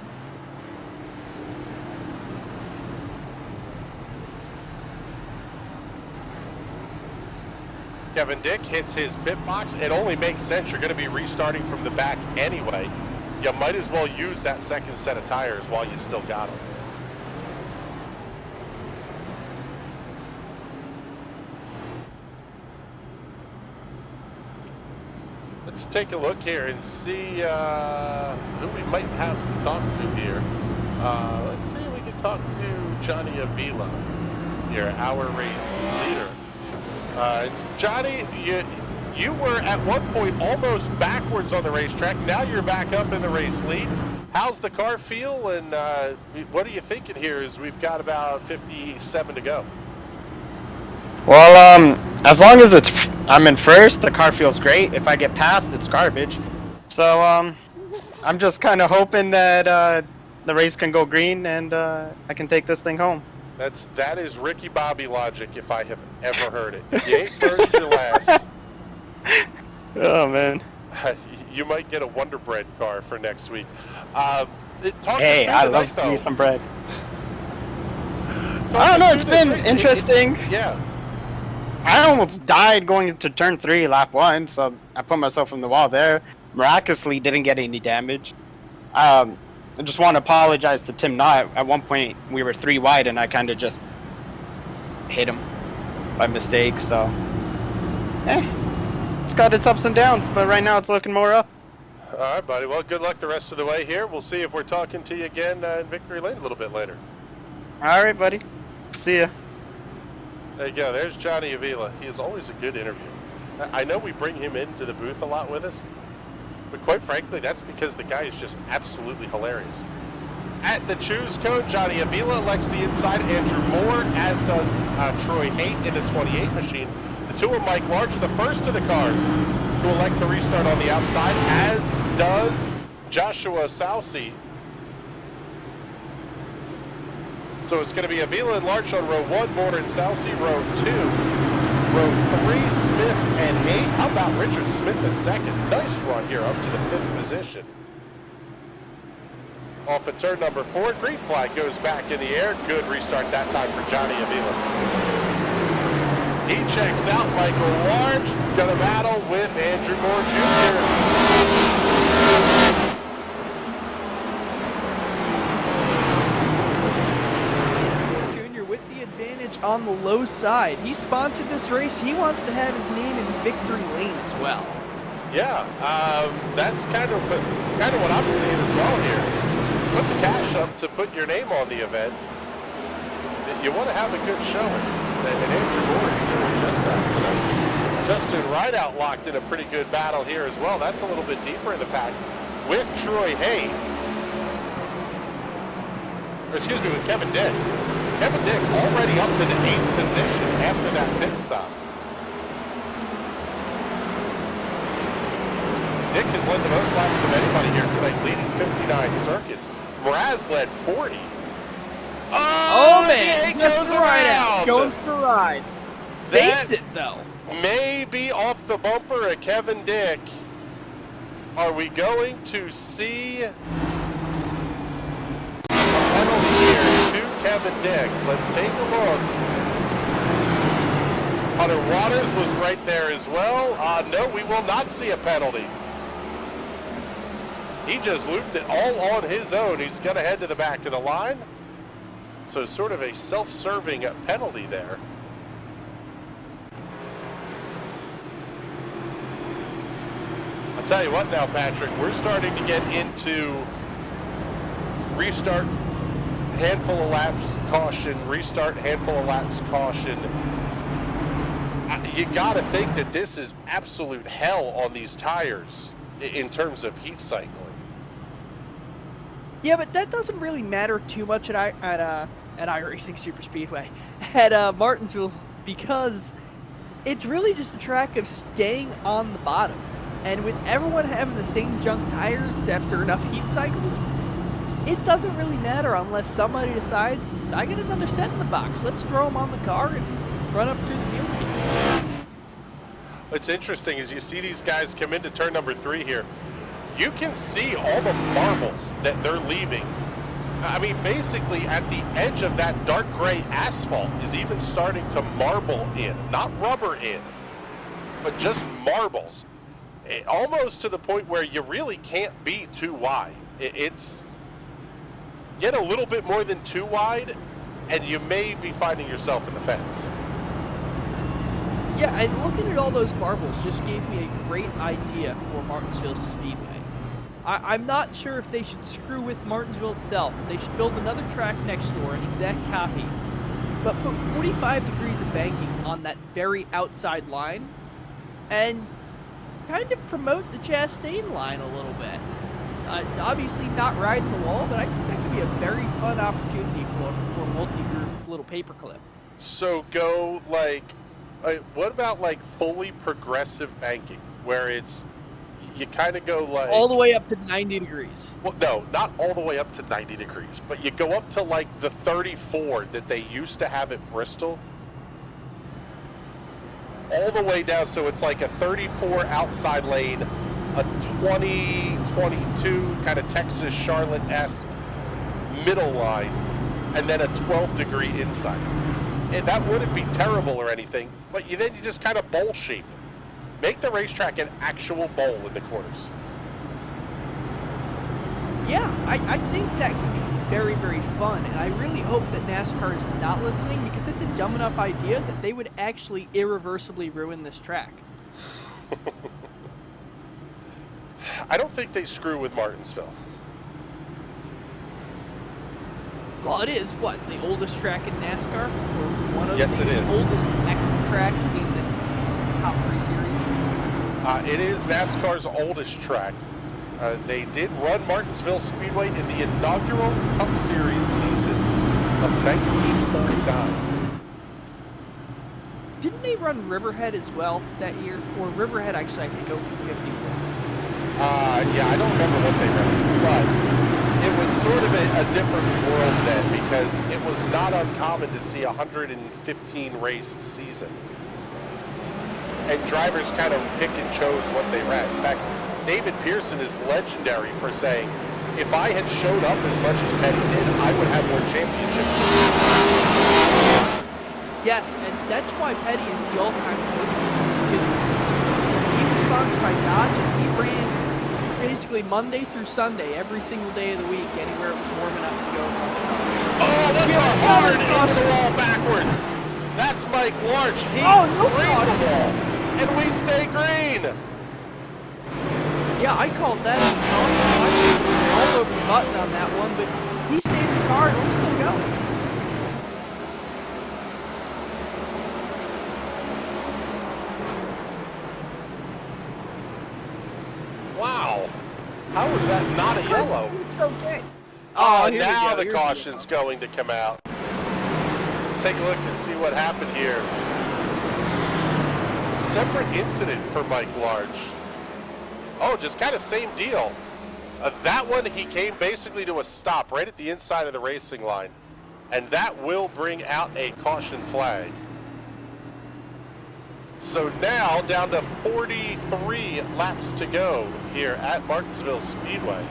Kevin Dick hits his pit box. It only makes sense. You're going to be restarting from the back anyway. You might as well use that second set of tires while you still got them. Let's take a look here and see who we might have to talk to here. Let's see if we can talk to Johnny Avila here, our race leader. Johnny, you were at one point almost backwards on the racetrack. Now you're back up in the race lead. How's the car feel, and what are you thinking here as we've got about 57 to go? Well, as long as I'm in first, the car feels great. If I get past, it's garbage. So I'm just kind of hoping that the race can go green and I can take this thing home. That is Ricky Bobby logic if I have ever heard it. You ain't first, you're last. Oh man. You might get a Wonder Bread car for next week. Hey, I love me some bread. I don't know, it's been interesting. Yeah. I almost died going into turn 3, lap 1, so I put myself in the wall there. Miraculously didn't get any damage. I just want to apologize to Tim Knott. At one point, we were 3 wide, and I kind of just hit him by mistake. So, it's got its ups and downs, but right now it's looking more up. All right, buddy. Well, good luck the rest of the way here. We'll see if we're talking to you again in Victory Lane a little bit later. All right, buddy. See ya. There you go. There's Johnny Avila. He is always a good interview. I know we bring him into the booth a lot with us, but quite frankly, that's because the guy is just absolutely hilarious. At the choose code, Johnny Avila elects the inside, Andrew Moore, as does Troy Haight in the 28 machine. The two of Mike Larch, the first of the cars to elect to restart on the outside, as does Joshua Saucy. So it's going to be Avila and Larch on row 1, Moore and Saucy row 2. Row 3, Smith and Haight. How about Richard Smith the second? Nice run here up to the 5th position. Off at turn number 4, green flag goes back in the air. Good restart that time for Johnny Avila. He checks out Michael Large, gonna battle with Andrew Moore Jr. Jr. with the advantage on the low side. He sponsored this race. He wants to have his name in victory lane as well. Yeah, that's kind of what I'm seeing as well here. Put the cash up to put your name on the event. You want to have a good showing, and Andrew Moore is doing just that tonight. Justin Rideout locked in a pretty good battle here as well. That's a little bit deeper in the pack with Troy Haight. Or excuse me, with Kevin Dick. Kevin Dick already up to the 8th position after that pit stop. Dick has led the most laps of anybody here tonight, leading 59 circuits. Mraz led 40. Oh man, he goes around. Going for a ride. Saves it though. Maybe off the bumper of Kevin Dick. Are we going to see a penalty here to Kevin Dick? Let's take a look. Hunter Waters was right there as well. No, we will not see a penalty. He just looped it all on his own. He's going to head to the back of the line. So sort of a self-serving penalty there. I'll tell you what now, Patrick, we're starting to get into restart, handful of laps, caution, restart, handful of laps, caution. You got to think that this is absolute hell on these tires in terms of heat cycling. Yeah, but that doesn't really matter too much at iRacing Super Speedway at Martinsville, because it's really just a track of staying on the bottom. And with everyone having the same junk tires after enough heat cycles, it doesn't really matter unless somebody decides, I got another set in the box. Let's throw them on the car and run up through the field. What's interesting is you see these guys come into turn number 3 here. You can see all the marbles that they're leaving. I mean, basically at the edge of that dark gray asphalt is even starting to marble in, not rubber in, but just marbles. Almost to the point where you really can't be too wide. It's get a little bit more than too wide, and you may be finding yourself in the fence. Yeah, and looking at all those marbles just gave me a great idea for Martinsville Speedway. I'm not sure if they should screw with Martinsville itself. They should build another track next door, an exact copy, but put 45 degrees of banking on that very outside line, and kind of promote the Chastain line a little bit. Obviously not riding the wall, but I think that could be a very fun opportunity for a multi-groove little paperclip. So go like, what about like fully progressive banking, where it's, you kind of go like all the way up to 90 degrees. Well, no, not all the way up to 90 degrees, but you go up to like the 34 that they used to have at Bristol. All the way down, so it's like a 34 outside lane, a 20, 22 kind of Texas Charlotte-esque middle line, and then a 12-degree inside. And that wouldn't be terrible or anything, but then you just kind of bowl shape it. Make the racetrack an actual bowl in the corners. Yeah, I think that could be very, very fun. And I really hope that NASCAR is not listening, because it's a dumb enough idea that they would actually irreversibly ruin this track. I don't think they screw with Martinsville. Well, it is, what, the oldest track in NASCAR? Or one of Yes, the it is. oldest active track in the top 3 series? It is NASCAR's oldest track. They did run Martinsville Speedway in the inaugural Cup Series season of 1949. Didn't they run Riverhead as well that year? Or Riverhead actually, I think, opened 51. Yeah, I don't remember what they ran, but it was sort of a different world then, because it was not uncommon to see a 115 race season. And drivers kind of pick and chose what they ran. In fact, David Pearson is legendary for saying, if I had showed up as much as Petty did, I would have more championships than him. Yes, and that's why Petty is the all-time leader, because he was sponsored by Dodge, and he ran basically Monday through Sunday, every single day of the week, anywhere it was warm enough to go. Oh, that's a hard into the wall backwards. That's Mike Larch. He no greened caution. the wall, and we stay green. Yeah, I called that I was all over the button on that one, but he saved the car and we're still going. Wow. How is that not a yellow? It's okay. Oh, here we now go. the Here's caution's going to come out. Let's take a look and see what happened here. Separate incident for Mike Large. Oh, just kind of same deal. That one, he came basically to a stop right at the inside of the racing line. And that will bring out a caution flag. So now down to 43 laps to go here at Martinsville Speedway.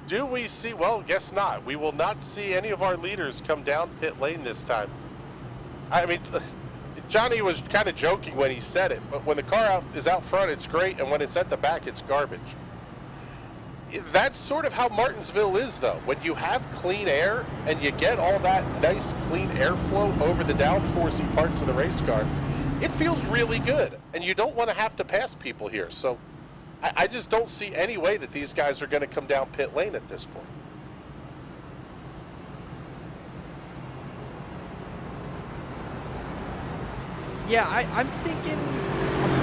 Do we see? Well, guess not. We will not see any of our leaders come down pit lane this time. I mean, Johnny was kind of joking when he said it, but when the car is out front, it's great, and when it's at the back, it's garbage. That's sort of how Martinsville is, though. When you have clean air and you get all that nice clean airflow over the downforcey parts of the race car, it feels really good, and you don't want to have to pass people here. So I just don't see any way that these guys are going to come down pit lane at this point. Yeah, I'm thinking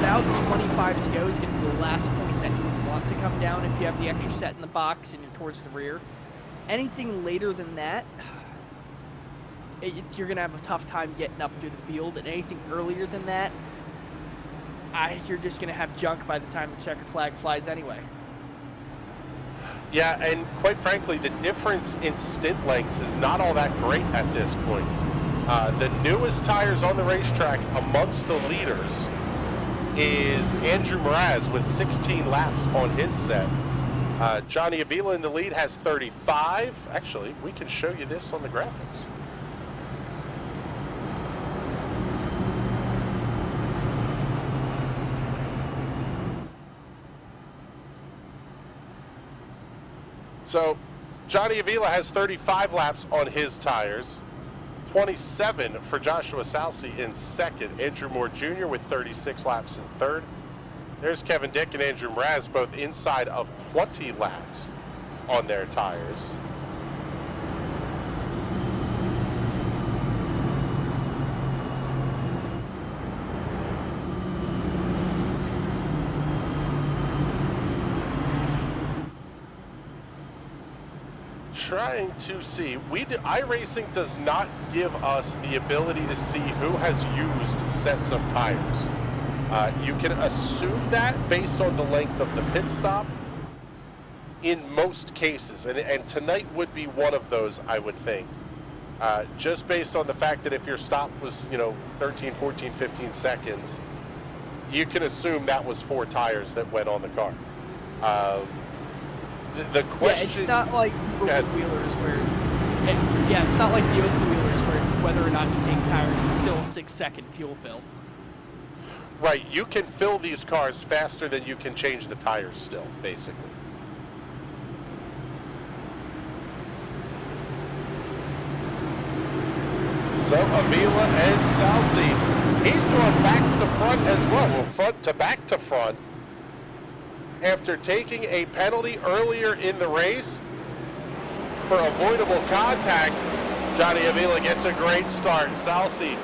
about 25 to go is going to be the last point that you would want to come down if you have the extra set in the box and you're towards the rear. Anything later than that, you're going to have a tough time getting up through the field, and anything earlier than that, you're just going to have junk by the time the checkered flag flies anyway. Yeah, and quite frankly, the difference in stint lengths is not all that great at this point. The newest tires on the racetrack amongst the leaders is Andrew Mraz with 16 laps on his set. Johnny Avila in the lead has 35. Actually, we can show you this on the graphics. So Johnny Avila has 35 laps on his tires. 27 for Joshua Salsi in second. Andrew Moore Jr. with 36 laps in third. There's Kevin Dick and Andrew Mraz, both inside of 20 laps on their tires. Trying to see. iRacing does not give us the ability to see who has used sets of tires. You can assume that based on the length of the pit stop in most cases, and tonight would be one of those, I would think. Just based on the fact that if your stop was, 13, 14, 15 seconds, you can assume that was 4 tires that went on the car. The question... Yeah, it's not like the open wheelers where... Yeah, it's not like the open wheelers where whether or not you take tires. It's still a 6-second fuel fill. Right, you can fill these cars faster than you can change the tires still, basically. So Avila and Salsi, he's going back to front as well. Well, front to back to front. After taking a penalty earlier in the race for avoidable contact, Johnny Avila gets a great start. Salsi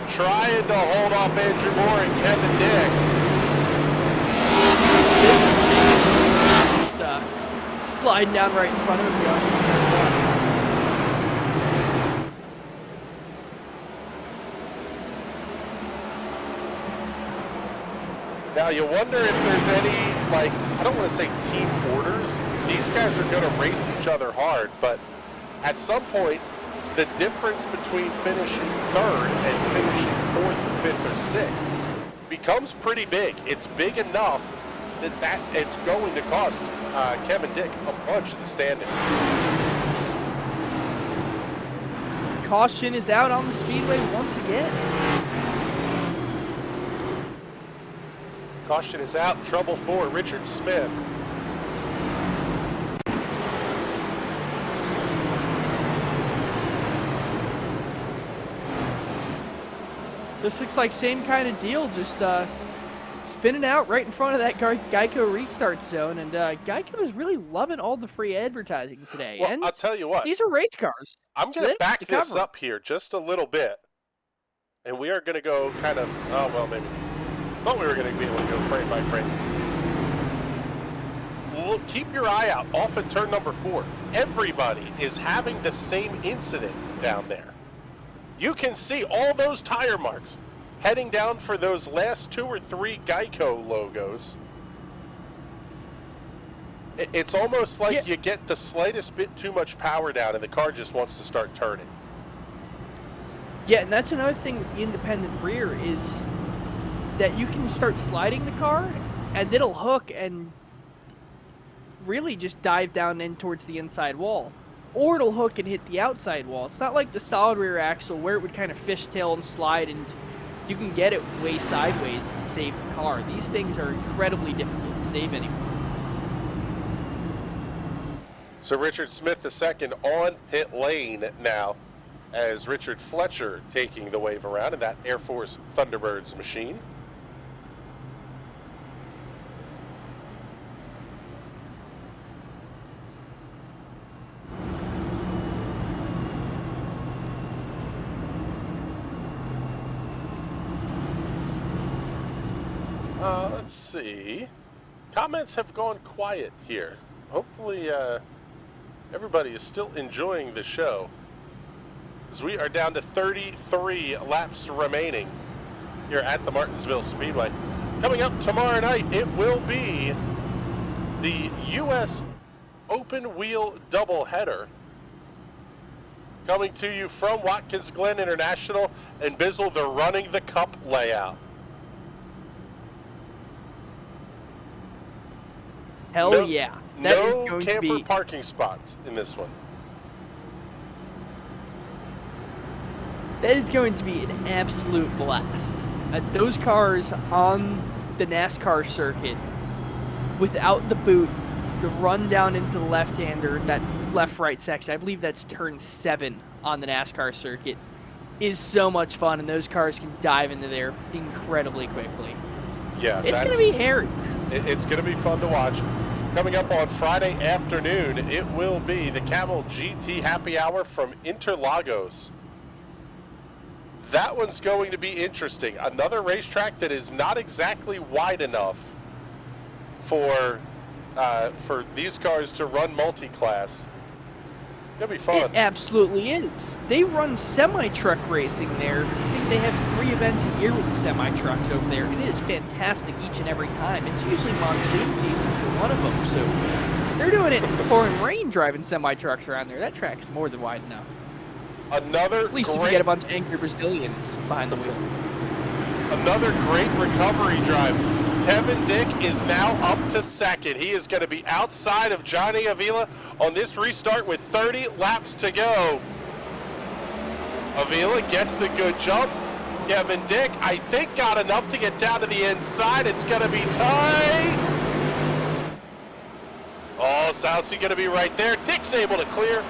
trying to hold off Andrew Moore and Kevin Dick. Just sliding down right in front of him. Now you wonder if there's any, like, I don't want to say team orders. These guys are going to race each other hard, but at some point, the difference between finishing third and finishing fourth or fifth or sixth becomes pretty big. It's big enough that it's going to cost Kevin Dick a bunch of the standings. Caution is out on the speedway once again. Caution is out. Trouble for Richard Smith. This looks like same kind of deal, just spinning out right in front of that Geico restart zone, and Geico is really loving all the free advertising today. Well, and I'll tell you what. These are race cars. I'm going to back this up here just a little bit, and we are going to go kind of, oh, well, maybe. Thought we were going to be able to go frame by frame. Look, keep your eye out off at turn number 4. Everybody is having the same incident down there. You can see all those tire marks heading down for those last 2 or 3 Geico logos. It's almost like you get the slightest bit too much power down and the car just wants to start turning. Yeah, and that's another thing with the independent rear is that you can start sliding the car and it'll hook and really just dive down in towards the inside wall. Or it'll hook and hit the outside wall. It's not like the solid rear axle where it would kind of fishtail and slide and you can get it way sideways and save the car. These things are incredibly difficult to save anymore. So Richard Smith II on pit lane now as Richard Fletcher taking the wave around in that Air Force Thunderbirds machine. Let's see. Comments have gone quiet here. Hopefully, everybody is still enjoying the show, as we are down to 33 laps remaining here at the Martinsville Speedway. Coming up tomorrow night, it will be the U.S. Open Wheel Doubleheader. Coming to you from Watkins Glen International and Bizzle, they're running the Cup layout. Hell yeah. That is no going camper to be parking spots in this one. That is going to be an absolute blast. Those cars on the NASCAR circuit, without the boot, the run down into the left-hander, that left-right section, I believe that's turn 7 on the NASCAR circuit, is so much fun, and those cars can dive into there incredibly quickly. Yeah, it's going to be hairy. It's going to be fun to watch. Coming up on Friday afternoon, it will be the Camel GT Happy Hour from Interlagos. That one's going to be interesting. Another racetrack that is not exactly wide enough for these cars to run multi-class. It's going to be fun. It absolutely is. They run semi-truck racing there. I think they have 3 events a year with the semi-trucks over there, and it is fantastic each and every time. It's usually monsoon season for one of them, so they're doing it in the pouring rain driving semi-trucks around there. That track is more than wide enough. At least if you get a bunch of angry Brazilians behind the wheel. Another great recovery drive. Kevin Dick is now up to 2nd. He is going to be outside of Johnny Avila on this restart with 30 laps to go. Avila gets the good jump. Kevin Dick, I think, got enough to get down to the inside. It's going to be tight. Oh, Southsea going to be right there. Dick's able to clear.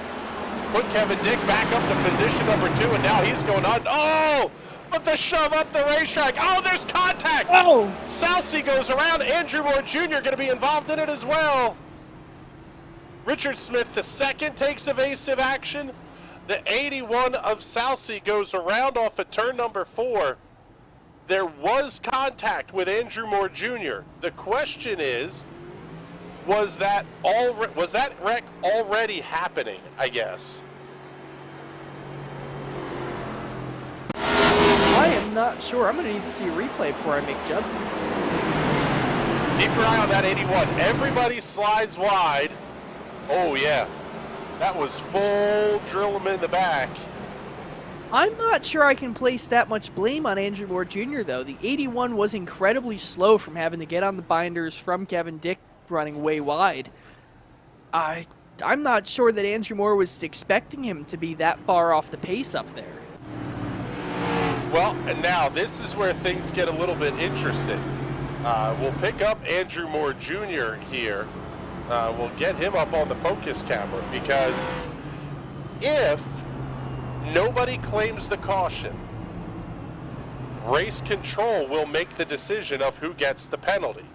Put Kevin Dick back up to position number 2, and now he's going on. Oh, but the shove up the racetrack. Oh, there's contact. Oh! Southsea goes around. Andrew Moore Jr. going to be involved in it as well. Richard Smith II takes evasive action. The 81 of Southsea goes around off of turn number 4. There was contact with Andrew Moore Jr. The question is, was that wreck already happening, I guess? I am not sure. I'm going to need to see a replay before I make judgment. Keep your eye on that 81. Everybody slides wide. Oh, yeah. That was full drill him in the back. I'm not sure I can place that much blame on Andrew Moore Jr., though. The 81 was incredibly slow from having to get on the binders from Kevin Dick running way wide. I'm not sure that Andrew Moore was expecting him to be that far off the pace up there. Well, and now this is where things get a little bit interesting. We'll pick up Andrew Moore Jr. here. We'll get him up on the focus camera, because if nobody claims the caution, race control will make the decision of who gets the penalty.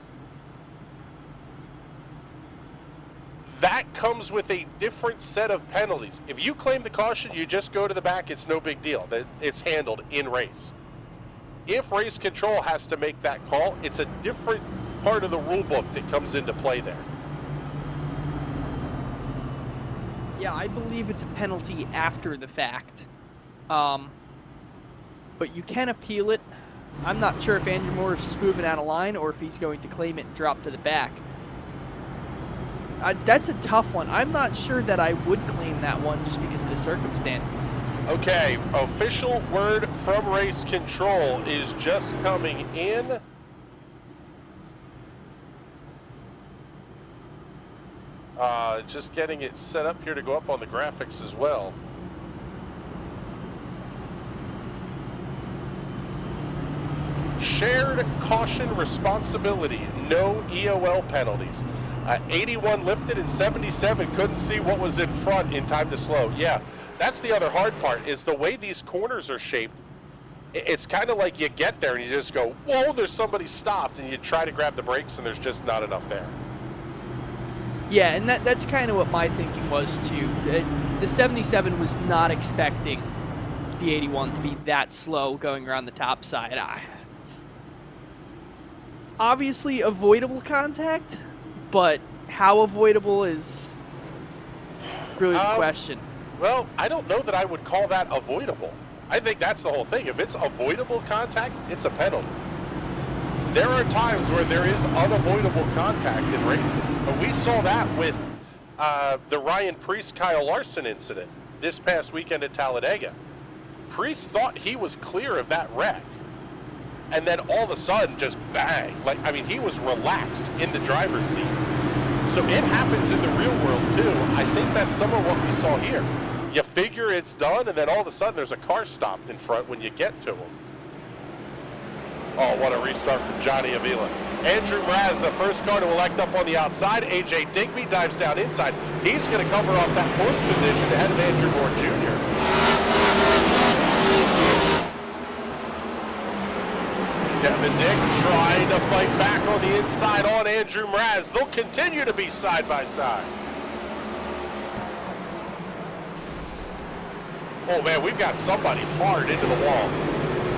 That comes with a different set of penalties. If you claim the caution, you just go to the back, it's no big deal. It's handled in race. If race control has to make that call, it's a different part of the rule book that comes into play there. Yeah, I believe it's a penalty after the fact. But you can appeal it. I'm not sure if Andrew Moore is just moving out of line or if he's going to claim it and drop to the back. That's a tough one. I'm not sure that I would claim that one just because of the circumstances. Okay, official word from race control is just coming in. Just getting it set up here to go up on the graphics as well. Shared caution responsibility, no EOL penalties. 81 lifted and 77 couldn't see what was in front in time to slow. Yeah, that's the other hard part, is the way these corners are shaped. It's kind of like you get there and you just go, whoa, there's somebody stopped, and you try to grab the brakes and there's just not enough there. Yeah, and that's kind of what my thinking was too. The 77 was not expecting the 81 to be that slow going around the top side. Obviously avoidable contact, but how avoidable is really the question. Well, I don't know that I would call that avoidable. I think that's the whole thing. If it's avoidable contact, it's a penalty. There are times where there is unavoidable contact in racing. But we saw that with the Ryan Priest-Kyle Larson incident this past weekend at Talladega. Priest thought he was clear of that wreck. And then all of a sudden, just bang. He was relaxed in the driver's seat. So it happens in the real world, too. I think that's some of what we saw here. You figure it's done, and then all of a sudden there's a car stopped in front when you get to him. Oh, what a restart from Johnny Avila. Andrew Mraz, the first car to elect up on the outside. A.J. Digby dives down inside. He's going to cover off that 4th position ahead of Andrew Moore Jr. Kevin Dick trying to fight back on the inside on Andrew Mraz. They'll continue to be side by side. Oh man, we've got somebody hard into the wall.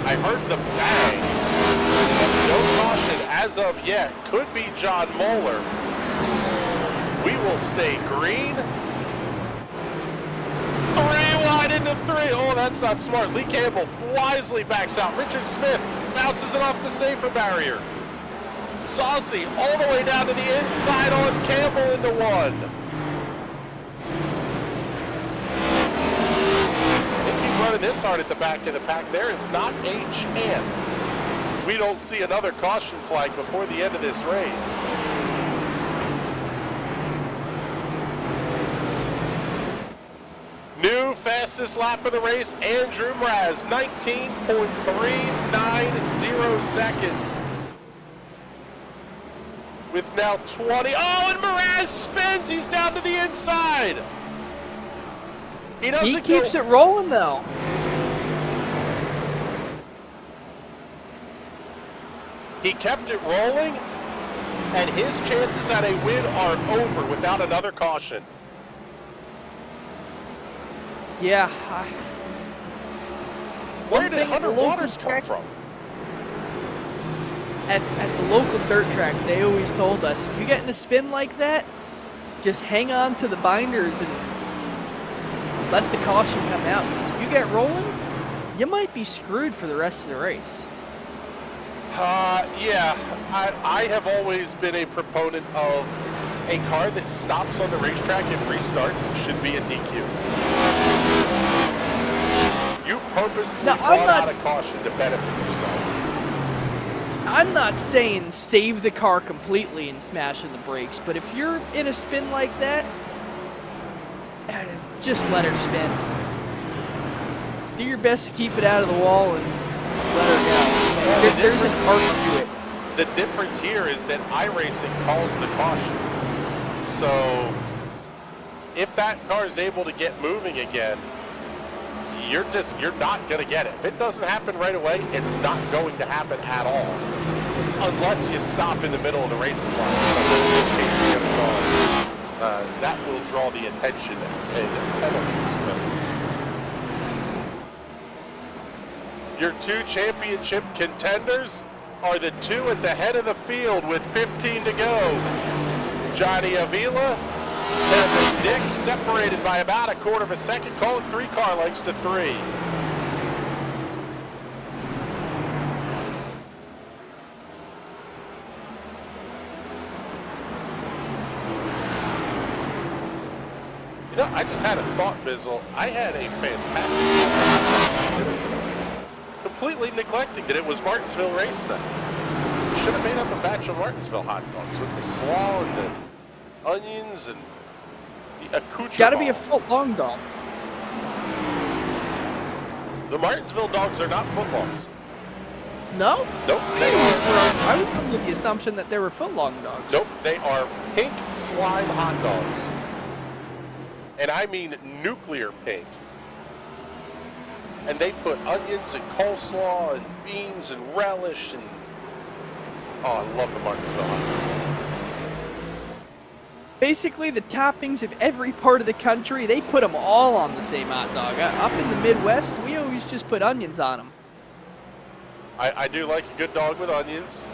I heard the bang. No caution as of yet. Could be John Moeller. We will stay green. 3 wide into 3. Oh, that's not smart. Lee Campbell wisely backs out. Richard Smith bounces it off the safer barrier. Saucy all the way down to the inside on Campbell into 1. Running this hard at the back of the pack, there is not a chance we don't see another caution flag before the end of this race. New fastest lap of the race, Andrew Mraz, 19.390 seconds. With now 20. Oh, and Mraz spins. He's down to the inside. He keeps it rolling, though. He kept it rolling, and his chances at a win are over without another caution. Yeah. Where did Hunter Waters come from? At the local dirt track, they always told us, if you get in a spin like that, just hang on to the binders and let the caution come out. Because if you get rolling, you might be screwed for the rest of the race. Yeah, I have always been a proponent of a car that stops on the racetrack and restarts should be a DQ. You purposefully brought out a caution to benefit yourself. I'm not saying save the car completely and smash in the brakes, but if you're in a spin like that, just let her spin. Do your best to keep it out of the wall and let her go. There's an art to it. The difference here is that iRacing calls the caution. So if that car is able to get moving again, you're not going to get it. If it doesn't happen right away, it's not going to happen at all. Unless you stop in the middle of the racing line. That will draw the attention and penalties. Your two championship contenders are the two at the head of the field with 15 to go. Johnny Avila and Nick separated by about a quarter of a second. Call it 3 car lengths to 3. You know, I just had a thought, Bizzle. I had a fantastic dinner tonight. Completely neglecting that it was Martinsville race night. Should have made up a batch of Martinsville hot dogs with the slaw and the onions and the accoutrement. Gotta be a foot long dog. The Martinsville dogs are not foot longs. No? Nope. They are. I would come with the assumption that they were foot long dogs. Nope. They are pink slime hot dogs. And I mean nuclear pink. And they put onions and coleslaw and beans and relish and... Oh, I love the Martinsville hot dog. Basically, the toppings of every part of the country, they put them all on the same hot dog. Up in the Midwest, we always just put onions on them. I do like a good dog with onions.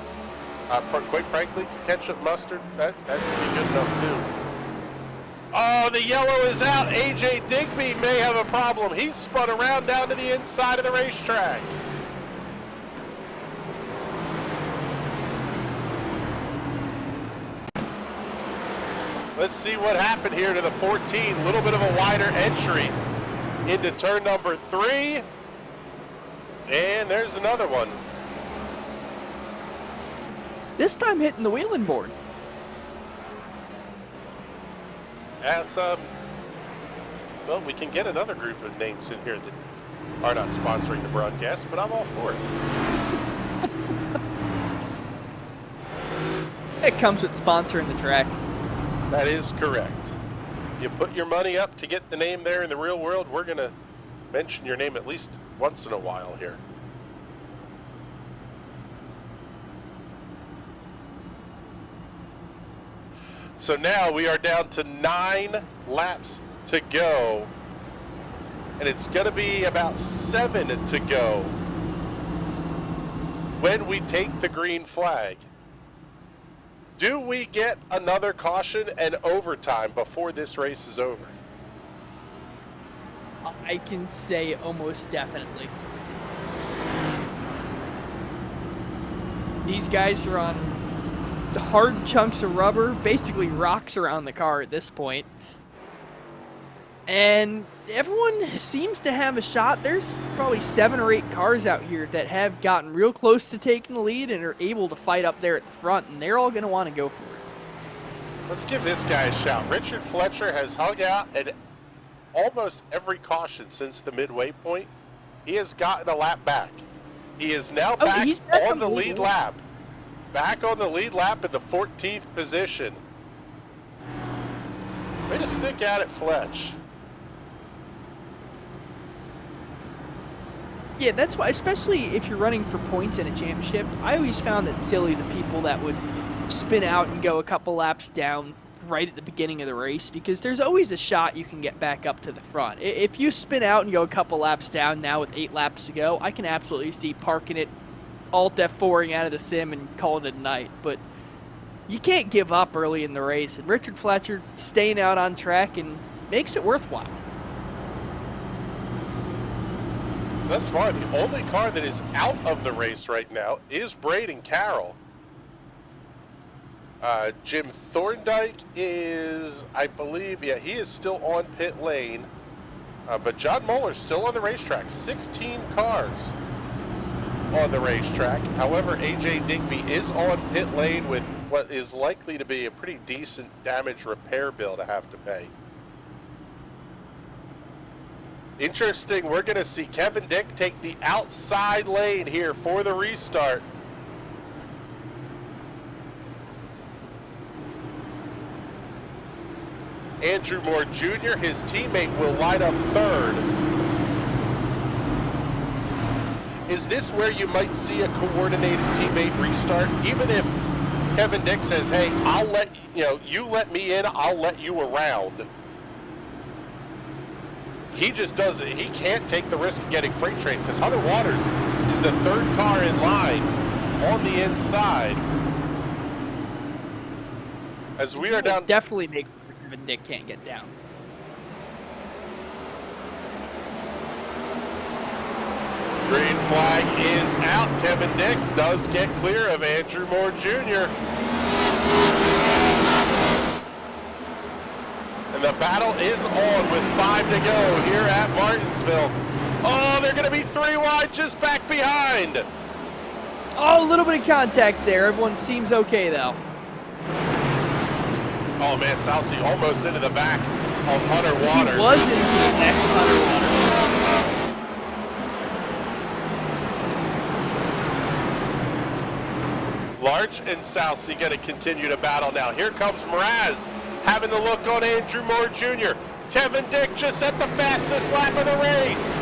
Quite frankly, ketchup, mustard, that'd be good enough too. Oh, the yellow is out. AJ Digby may have a problem. He's spun around down to the inside of the racetrack. Let's see what happened here to the 14. A little bit of a wider entry into turn number 3. And there's another one. This time hitting the wheeling board. That's, well, we can get another group of names in here that are not sponsoring the broadcast, but I'm all for it. It comes with sponsoring the track. That is correct. You put your money up to get the name there in the real world, we're going to mention your name at least once in a while here. So now we are down to 9 laps to go, and it's going to be about 7 to go when we take the green flag. Do we get another caution and overtime before this race is over? I can say almost definitely. These guys are on hard chunks of rubber, basically rocks around the car at this point. And everyone seems to have a shot. There's probably 7 or 8 cars out here that have gotten real close to taking the lead and are able to fight up there at the front, and they're all going to want to go for it. Let's give this guy a shout. Richard Fletcher has hung out and almost every caution since the midway point, he has gotten a lap back. He is now back on the lead lap. Back on the lead lap in the 14th position. Way to stick at it, Fletch. Yeah, that's why, especially if you're running for points in a championship, I always found it silly the people that would spin out and go a couple laps down right at the beginning of the race, because there's always a shot you can get back up to the front. If you spin out and go a couple laps down now with 8 laps to go, I can absolutely see parking it, Alt F4ing out of the sim and calling it a night. But you can't give up early in the race, and Richard Fletcher staying out on track and makes it worthwhile. Thus far, the only car that is out of the race right now is Braden Carroll. Jim Thorndike is, I believe, yeah, he is still on pit lane. But John Muller's still on the racetrack. 16 cars on the racetrack. However, AJ Digby is on pit lane with what is likely to be a pretty decent damage repair bill to have to pay. Interesting, we're going to see Kevin Dick take the outside lane here for the restart. Andrew Moore Jr., his teammate, will line up third. Is this where you might see a coordinated teammate restart? Even if Kevin Dick says, hey, I'll let you let me in, I'll let you around. He just doesn't. He can't take the risk of getting freight train because Hunter Waters is the third car in line on the inside. As we are down. Definitely make sure Kevin Dick can't get down. Green flag is out. Kevin Dick does get clear of Andrew Moore Jr. And the battle is on with 5 to go here at Martinsville. Oh, they're going to be 3 wide just back behind. Oh, a little bit of contact there. Everyone seems okay, though. Oh, man, Southsea almost into the back of Hunter Waters. He was into the back of Hunter Waters. Larch and Southsea going to continue to battle now. Here comes Mraz having the look on Andrew Moore Jr. Kevin Dick just set the fastest lap of the race.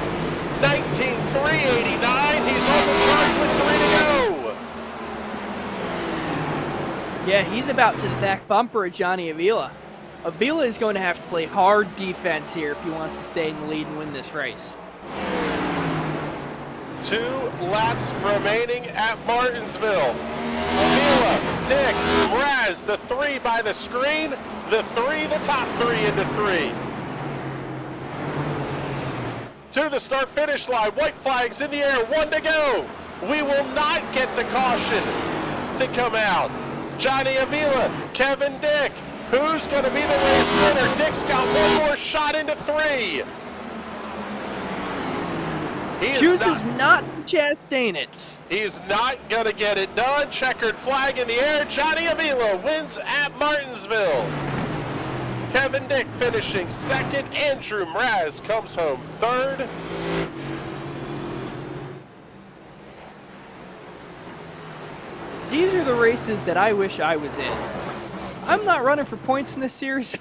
19.389. He's on the charge with 3 to go. Yeah, he's about to the back bumper of Johnny Avila. Avila is going to have to play hard defense here if he wants to stay in the lead and win this race. 2 laps remaining at Martinsville. Avila, Dick, Mraz, the 3 by the screen, the top 3 into 3. To the start-finish line, white flags in the air, 1 to go. We will not get the caution to come out. Johnny Avila, Kevin Dick, who's going to be the race winner? Dick's got one more shot into 3. He chooses not to Chastain it. He's not going to get it done. Checkered flag in the air. Johnny Avila wins at Martinsville. Kevin Dick finishing 2nd. Andrew Mraz comes home 3rd. These are the races that I wish I was in. I'm not running for points in this series.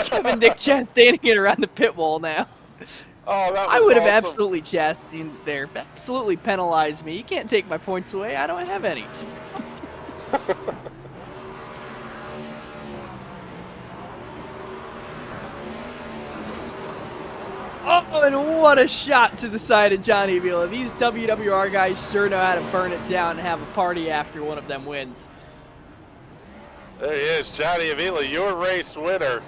Kevin Dick Chastain'ing it around the pit wall now. Oh, that was I would have awesome. absolutely Chastained there. Absolutely penalized me. You can't take my points away. I don't have any. Oh, and what a shot to the side of Johnny Avila. These WWR guys sure know how to burn it down and have a party after one of them wins. There he is, Johnny Avila, your race winner.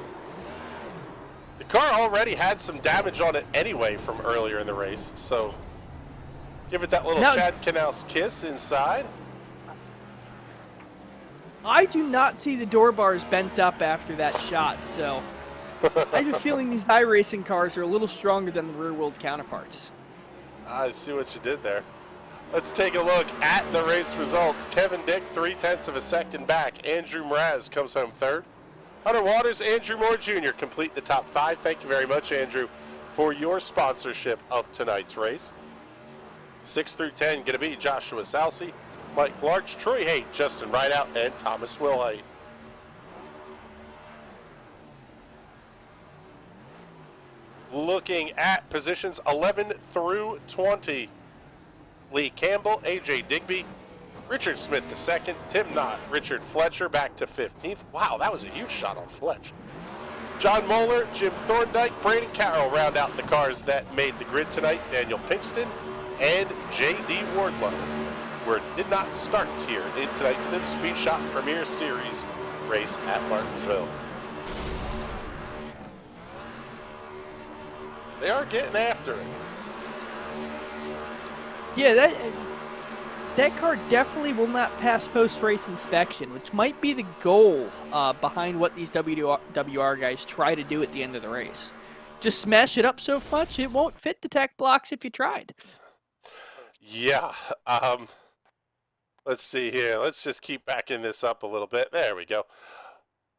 The car already had some damage on it anyway from earlier in the race, so give it that little Chad Knaus kiss inside. I do not see the door bars bent up after that shot, so I have a feeling these iRacing cars are a little stronger than the rear-wheeled counterparts. I see what you did there. Let's take a look at the race results. Kevin Dick, 0.3 of a second back. Andrew Mraz comes home 3rd. Hunter Waters, Andrew Moore Jr. complete the top 5. Thank you very much, Andrew, for your sponsorship of tonight's race. 6 through 10 going to be Joshua Salsi, Mike Larch, Troy Haight, Justin Rideout, and Thomas Wilhite. Looking at positions 11 through 20. Lee Campbell, AJ Digby, Richard Smith II, Tim Knott, Richard Fletcher back to 15th. Wow, that was a huge shot on Fletch. John Moeller, Jim Thorndike, Brandon Carroll round out the cars that made the grid tonight. Daniel Pinkston and J.D. Wardlow did not starts here in tonight's Sim Speed Shop Premier Series race at Martinsville. They are getting after it. Yeah, that car definitely will not pass post-race inspection, which might be the goal behind what these WR guys try to do at the end of the race. Just smash it up so much it won't fit the tech blocks if you tried. Yeah. Let's see here. Let's just keep backing this up a little bit. There we go.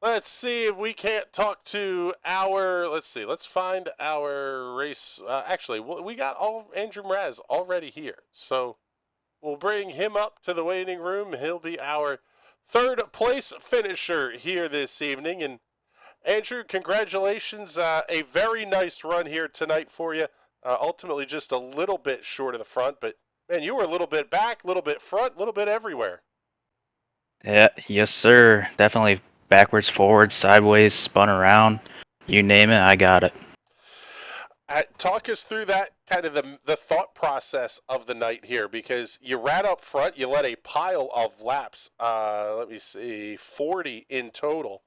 Let's see if we can't talk to our, let's find our race. Actually, we got Andrew Mraz already here. So we'll bring him up to the waiting room. He'll be our third place finisher here this evening. And Andrew, congratulations. A very nice run here tonight for you. Ultimately just a little bit short of the front, but man, you were a little bit back, a little bit front, a little bit everywhere. Yeah, yes, sir. Definitely backwards, forwards, sideways, spun around. You name it, I got it. Talk us through that kind of the thought process of the night here, because you ran up front, you led a pile of laps. Let me see, 40 in total.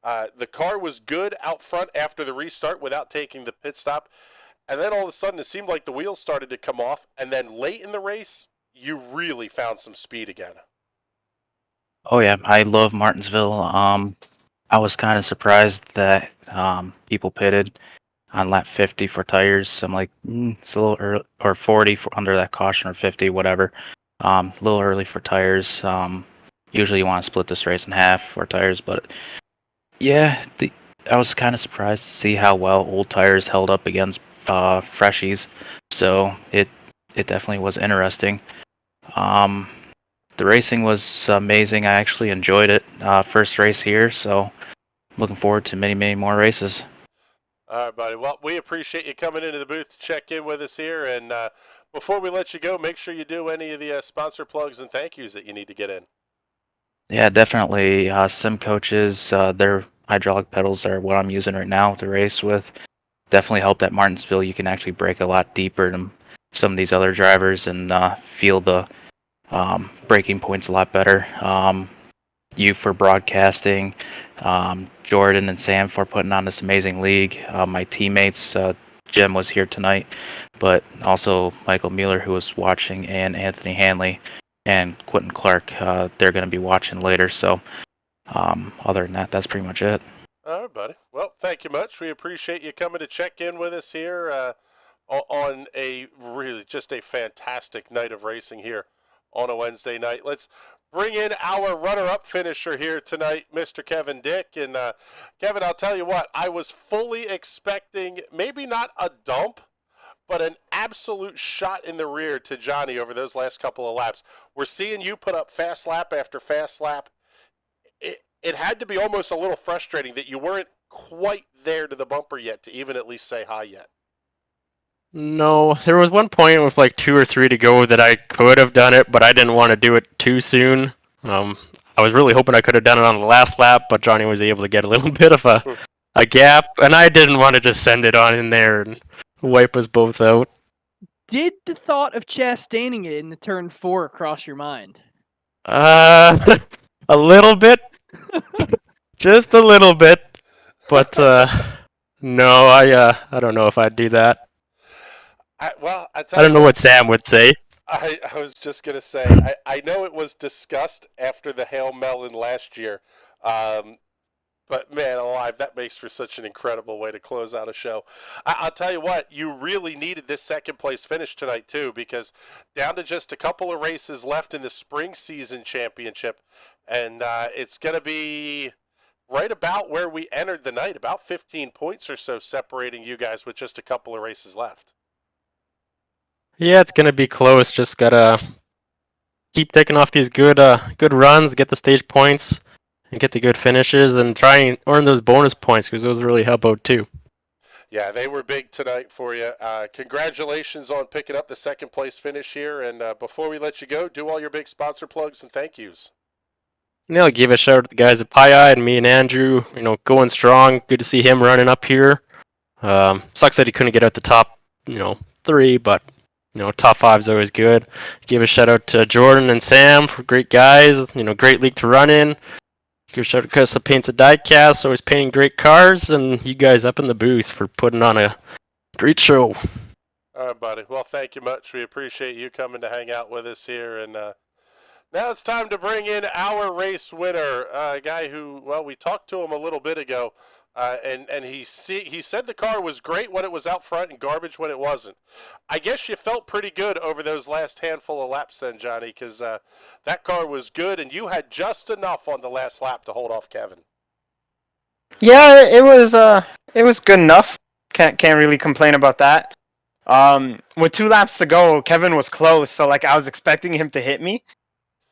The car was good out front after the restart without taking the pit stop. And then all of a sudden it seemed like the wheels started to come off. And then late in the race, you really found some speed again. Oh, yeah, I love Martinsville. I was kind of surprised that people pitted on lap 50 for tires. I'm like, it's a little early, or 40 for under that caution, or 50, whatever. A little early for tires. Usually you want to split this race in half for tires, but yeah, I was kind of surprised to see how well old tires held up against freshies. So it definitely was interesting. The racing was amazing. I actually enjoyed it. First race here, so looking forward to many, many more races. All right, buddy. Well, we appreciate you coming into the booth to check in with us here. And before we let you go, make sure you do any of the sponsor plugs and thank yous that you need to get in. Yeah, definitely. Sim coaches, their hydraulic pedals are what I'm using right now to race with. Definitely helped at Martinsville. You can actually brake a lot deeper than some of these other drivers and feel the braking points a lot better. You for broadcasting, Jordan and Sam for putting on this amazing league. My teammates, Jim was here tonight, but also Michael Mueller, who was watching, and Anthony Hanley and Quentin Clark. They're going to be watching later. So other than that, that's pretty much it. All right, buddy. Well, thank you much. We appreciate you coming to check in with us here on a really just a fantastic night of racing here on a Wednesday night. Let's bring in our runner-up finisher here tonight, Mr. Kevin Dick. And Kevin, I'll tell you what, I was fully expecting maybe not a dump, but an absolute shot in the rear to Johnny over those last couple of laps. We're seeing you put up fast lap after fast lap. It had to be almost a little frustrating that you weren't quite there to the bumper yet to even at least say hi yet. No, there was one point with like 2 or 3 to go that I could have done it, but I didn't want to do it too soon. I was really hoping I could have done it on the last lap, but Johnny was able to get a little bit of a gap, and I didn't want to just send it on in there and wipe us both out. Did the thought of Chastaning it in the turn 4 cross your mind? A little bit. Just a little bit. But no, I don't know if I'd do that. I don't know what Sam would say. I was just going to say, I know it was discussed after the Hail Melon last year, but man alive, that makes for such an incredible way to close out a show. I'll tell you what, you really needed this second place finish tonight too, because down to just a couple of races left in the spring season championship, and it's going to be right about where we entered the night, about 15 points or so separating you guys with just a couple of races left. Yeah, it's gonna be close. Just gotta keep taking off these good runs, get the stage points, and get the good finishes, and try and earn those bonus points because those really help out too. Yeah, they were big tonight for you. Congratulations on picking up the second place finish here. And before we let you go, do all your big sponsor plugs and thank yous. And I'll give a shout out to the guys at Pie and me and Andrew. Going strong. Good to see him running up here. Sucks that he couldn't get out the top, 3, but top 5 is always good. Give a shout out to Jordan and Sam for great guys. Great league to run in. Give a shout out to Chris that paints a diecast, always painting great cars, and you guys up in the booth for putting on a great show. All right, buddy. Well, thank you much. We appreciate you coming to hang out with us here. And now it's time to bring in our race winner, a guy who, well, we talked to him a little bit ago, and he said the car was great when it was out front and garbage when it wasn't. I guess you felt pretty good over those last handful of laps then, Johnny, because that car was good, and you had just enough on the last lap to hold off Kevin. Yeah, it was good enough. Can't really complain about that. With 2 laps to go, Kevin was close, so I was expecting him to hit me.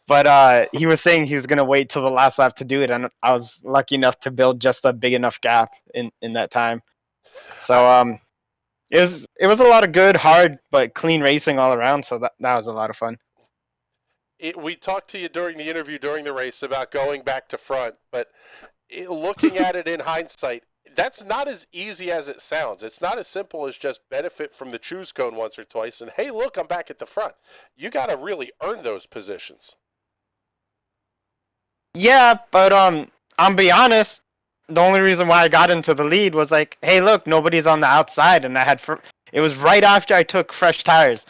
But he was saying he was going to wait till the last lap to do it, and I was lucky enough to build just a big enough gap in that time. So it was a lot of good, hard, but clean racing all around, so that was a lot of fun. We talked to you during the interview, during the race, about going back to front, but looking at it in hindsight, that's not as easy as it sounds. It's not as simple as just benefit from the choose cone once or twice, and hey, look, I'm back at the front. You got to really earn those positions. Yeah, but I'll be honest. The only reason why I got into the lead was hey, look, nobody's on the outside, and it was right after I took fresh tires.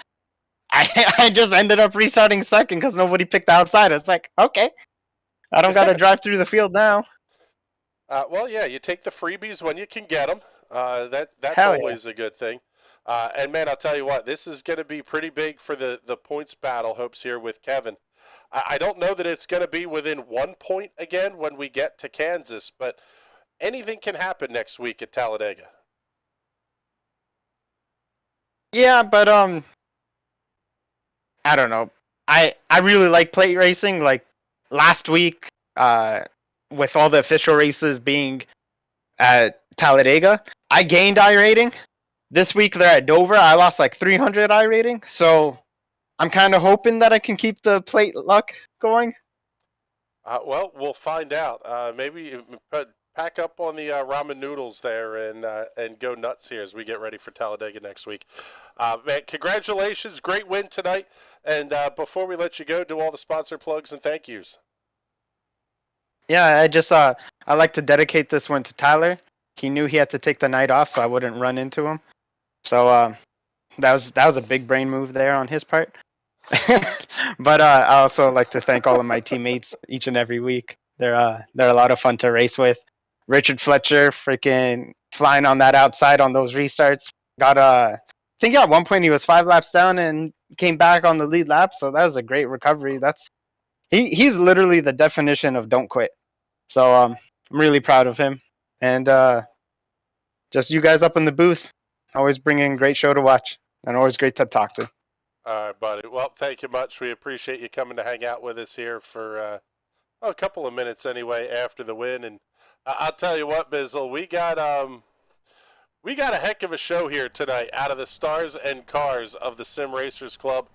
I just ended up restarting second because nobody picked the outside. It's okay, I don't got to drive through the field now. Well, yeah, you take the freebies when you can get them. That's Hell always a good thing. And man, I'll tell you what, this is going to be pretty big for the points battle hopes here with Kevin. I don't know that it's going to be within 1 point again when we get to Kansas, but anything can happen next week at Talladega. Yeah, but I don't know. I really like plate racing. Last week, with all the official races being at Talladega, I gained iRating. This week they're at Dover. I lost 300 iRating, so I'm kind of hoping that I can keep the plate luck going. Well, we'll find out. Maybe pack up on the ramen noodles there and go nuts here as we get ready for Talladega next week. Man, congratulations. Great win tonight. And before we let you go, do all the sponsor plugs and thank yous. Yeah, I like to dedicate this one to Tyler. He knew he had to take the night off, so I wouldn't run into him. So that was a big brain move there on his part. But I also like to thank all of my teammates each and every week. They're a lot of fun to race with. Richard Fletcher, freaking flying on that outside on those restarts. I think at one point he was 5 laps down and came back on the lead lap. So that was a great recovery. He's literally the definition of don't quit. So I'm really proud of him. And just you guys up in the booth, always bringing a great show to watch and always great to talk to. All right, buddy. Well, thank you much. We appreciate you coming to hang out with us here for a couple of minutes anyway after the win. And I'll tell you what, Bizzle, we got a heck of a show here tonight out of the stars and cars of the Sim Racers Club.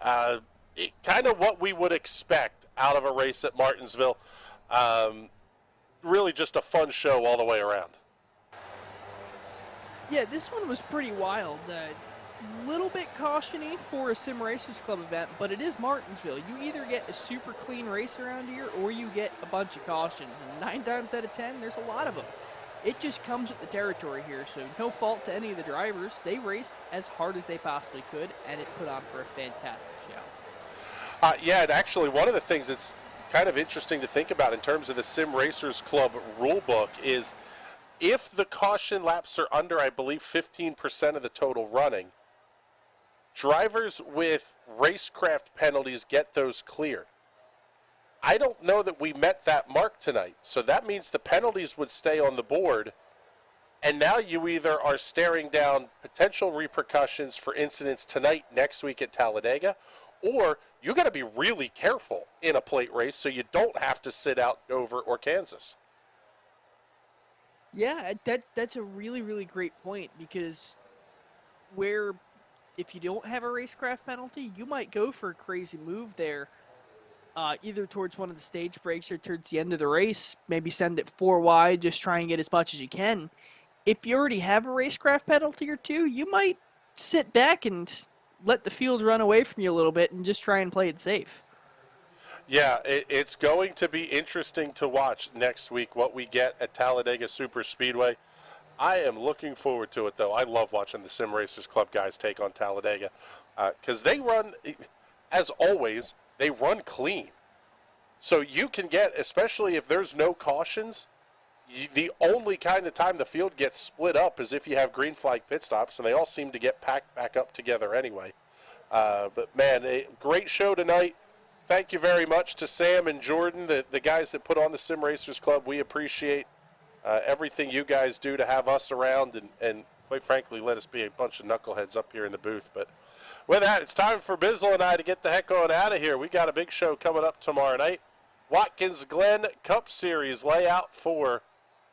Kind of what we would expect out of a race at Martinsville. Really just a fun show all the way around. Yeah, this one was pretty wild. Little bit caution-y for a Sim Racers Club event, but it is Martinsville. You either get a super clean race around here or you get a bunch of cautions, and 9 times out of 10, there's a lot of them. It just comes with the territory here, so no fault to any of the drivers. They raced as hard as they possibly could, and it put on for a fantastic show. Yeah, and actually one of the things that's kind of interesting to think about in terms of the Sim Racers Club rulebook is if the caution laps are under, I believe, 15% of the total running, drivers with racecraft penalties get those cleared. I don't know that we met that mark tonight. So that means the penalties would stay on the board. And now you either are staring down potential repercussions for incidents tonight, next week at Talladega, or you got to be really careful in a plate race so you don't have to sit out Dover or Kansas. Yeah, that's a really, really great point, because where if you don't have a racecraft penalty, you might go for a crazy move there, either towards one of the stage breaks or towards the end of the race, maybe send it 4 wide, just try and get as much as you can. If you already have a racecraft penalty or two, you might sit back and let the field run away from you a little bit and just try and play it safe. Yeah, it's going to be interesting to watch next week what we get at Talladega Super Speedway. I am looking forward to it, though. I love watching the Sim Racers Club guys take on Talladega because they run, as always, they run clean. So you can get, especially if there's no cautions, the only kind of time the field gets split up is if you have green flag pit stops, and they all seem to get packed back up together anyway. But, man, a great show tonight. Thank you very much to Sam and Jordan, the guys that put on the Sim Racers Club. We appreciate everything you guys do to have us around and quite frankly, let us be a bunch of knuckleheads up here in the booth. But with that, it's time for Bizzle and I to get the heck on out of here. We got a big show coming up tomorrow night. Watkins Glen Cup Series layout for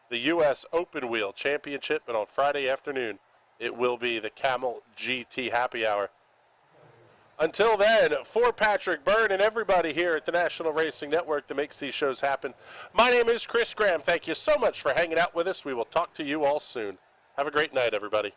the U.S. Open Wheel Championship, and on Friday afternoon, it will be the Camel GT Happy Hour. Until then, for Patrick Byrne and everybody here at the National Racing Network that makes these shows happen, my name is Chris Graham. Thank you so much for hanging out with us. We will talk to you all soon. Have a great night, everybody.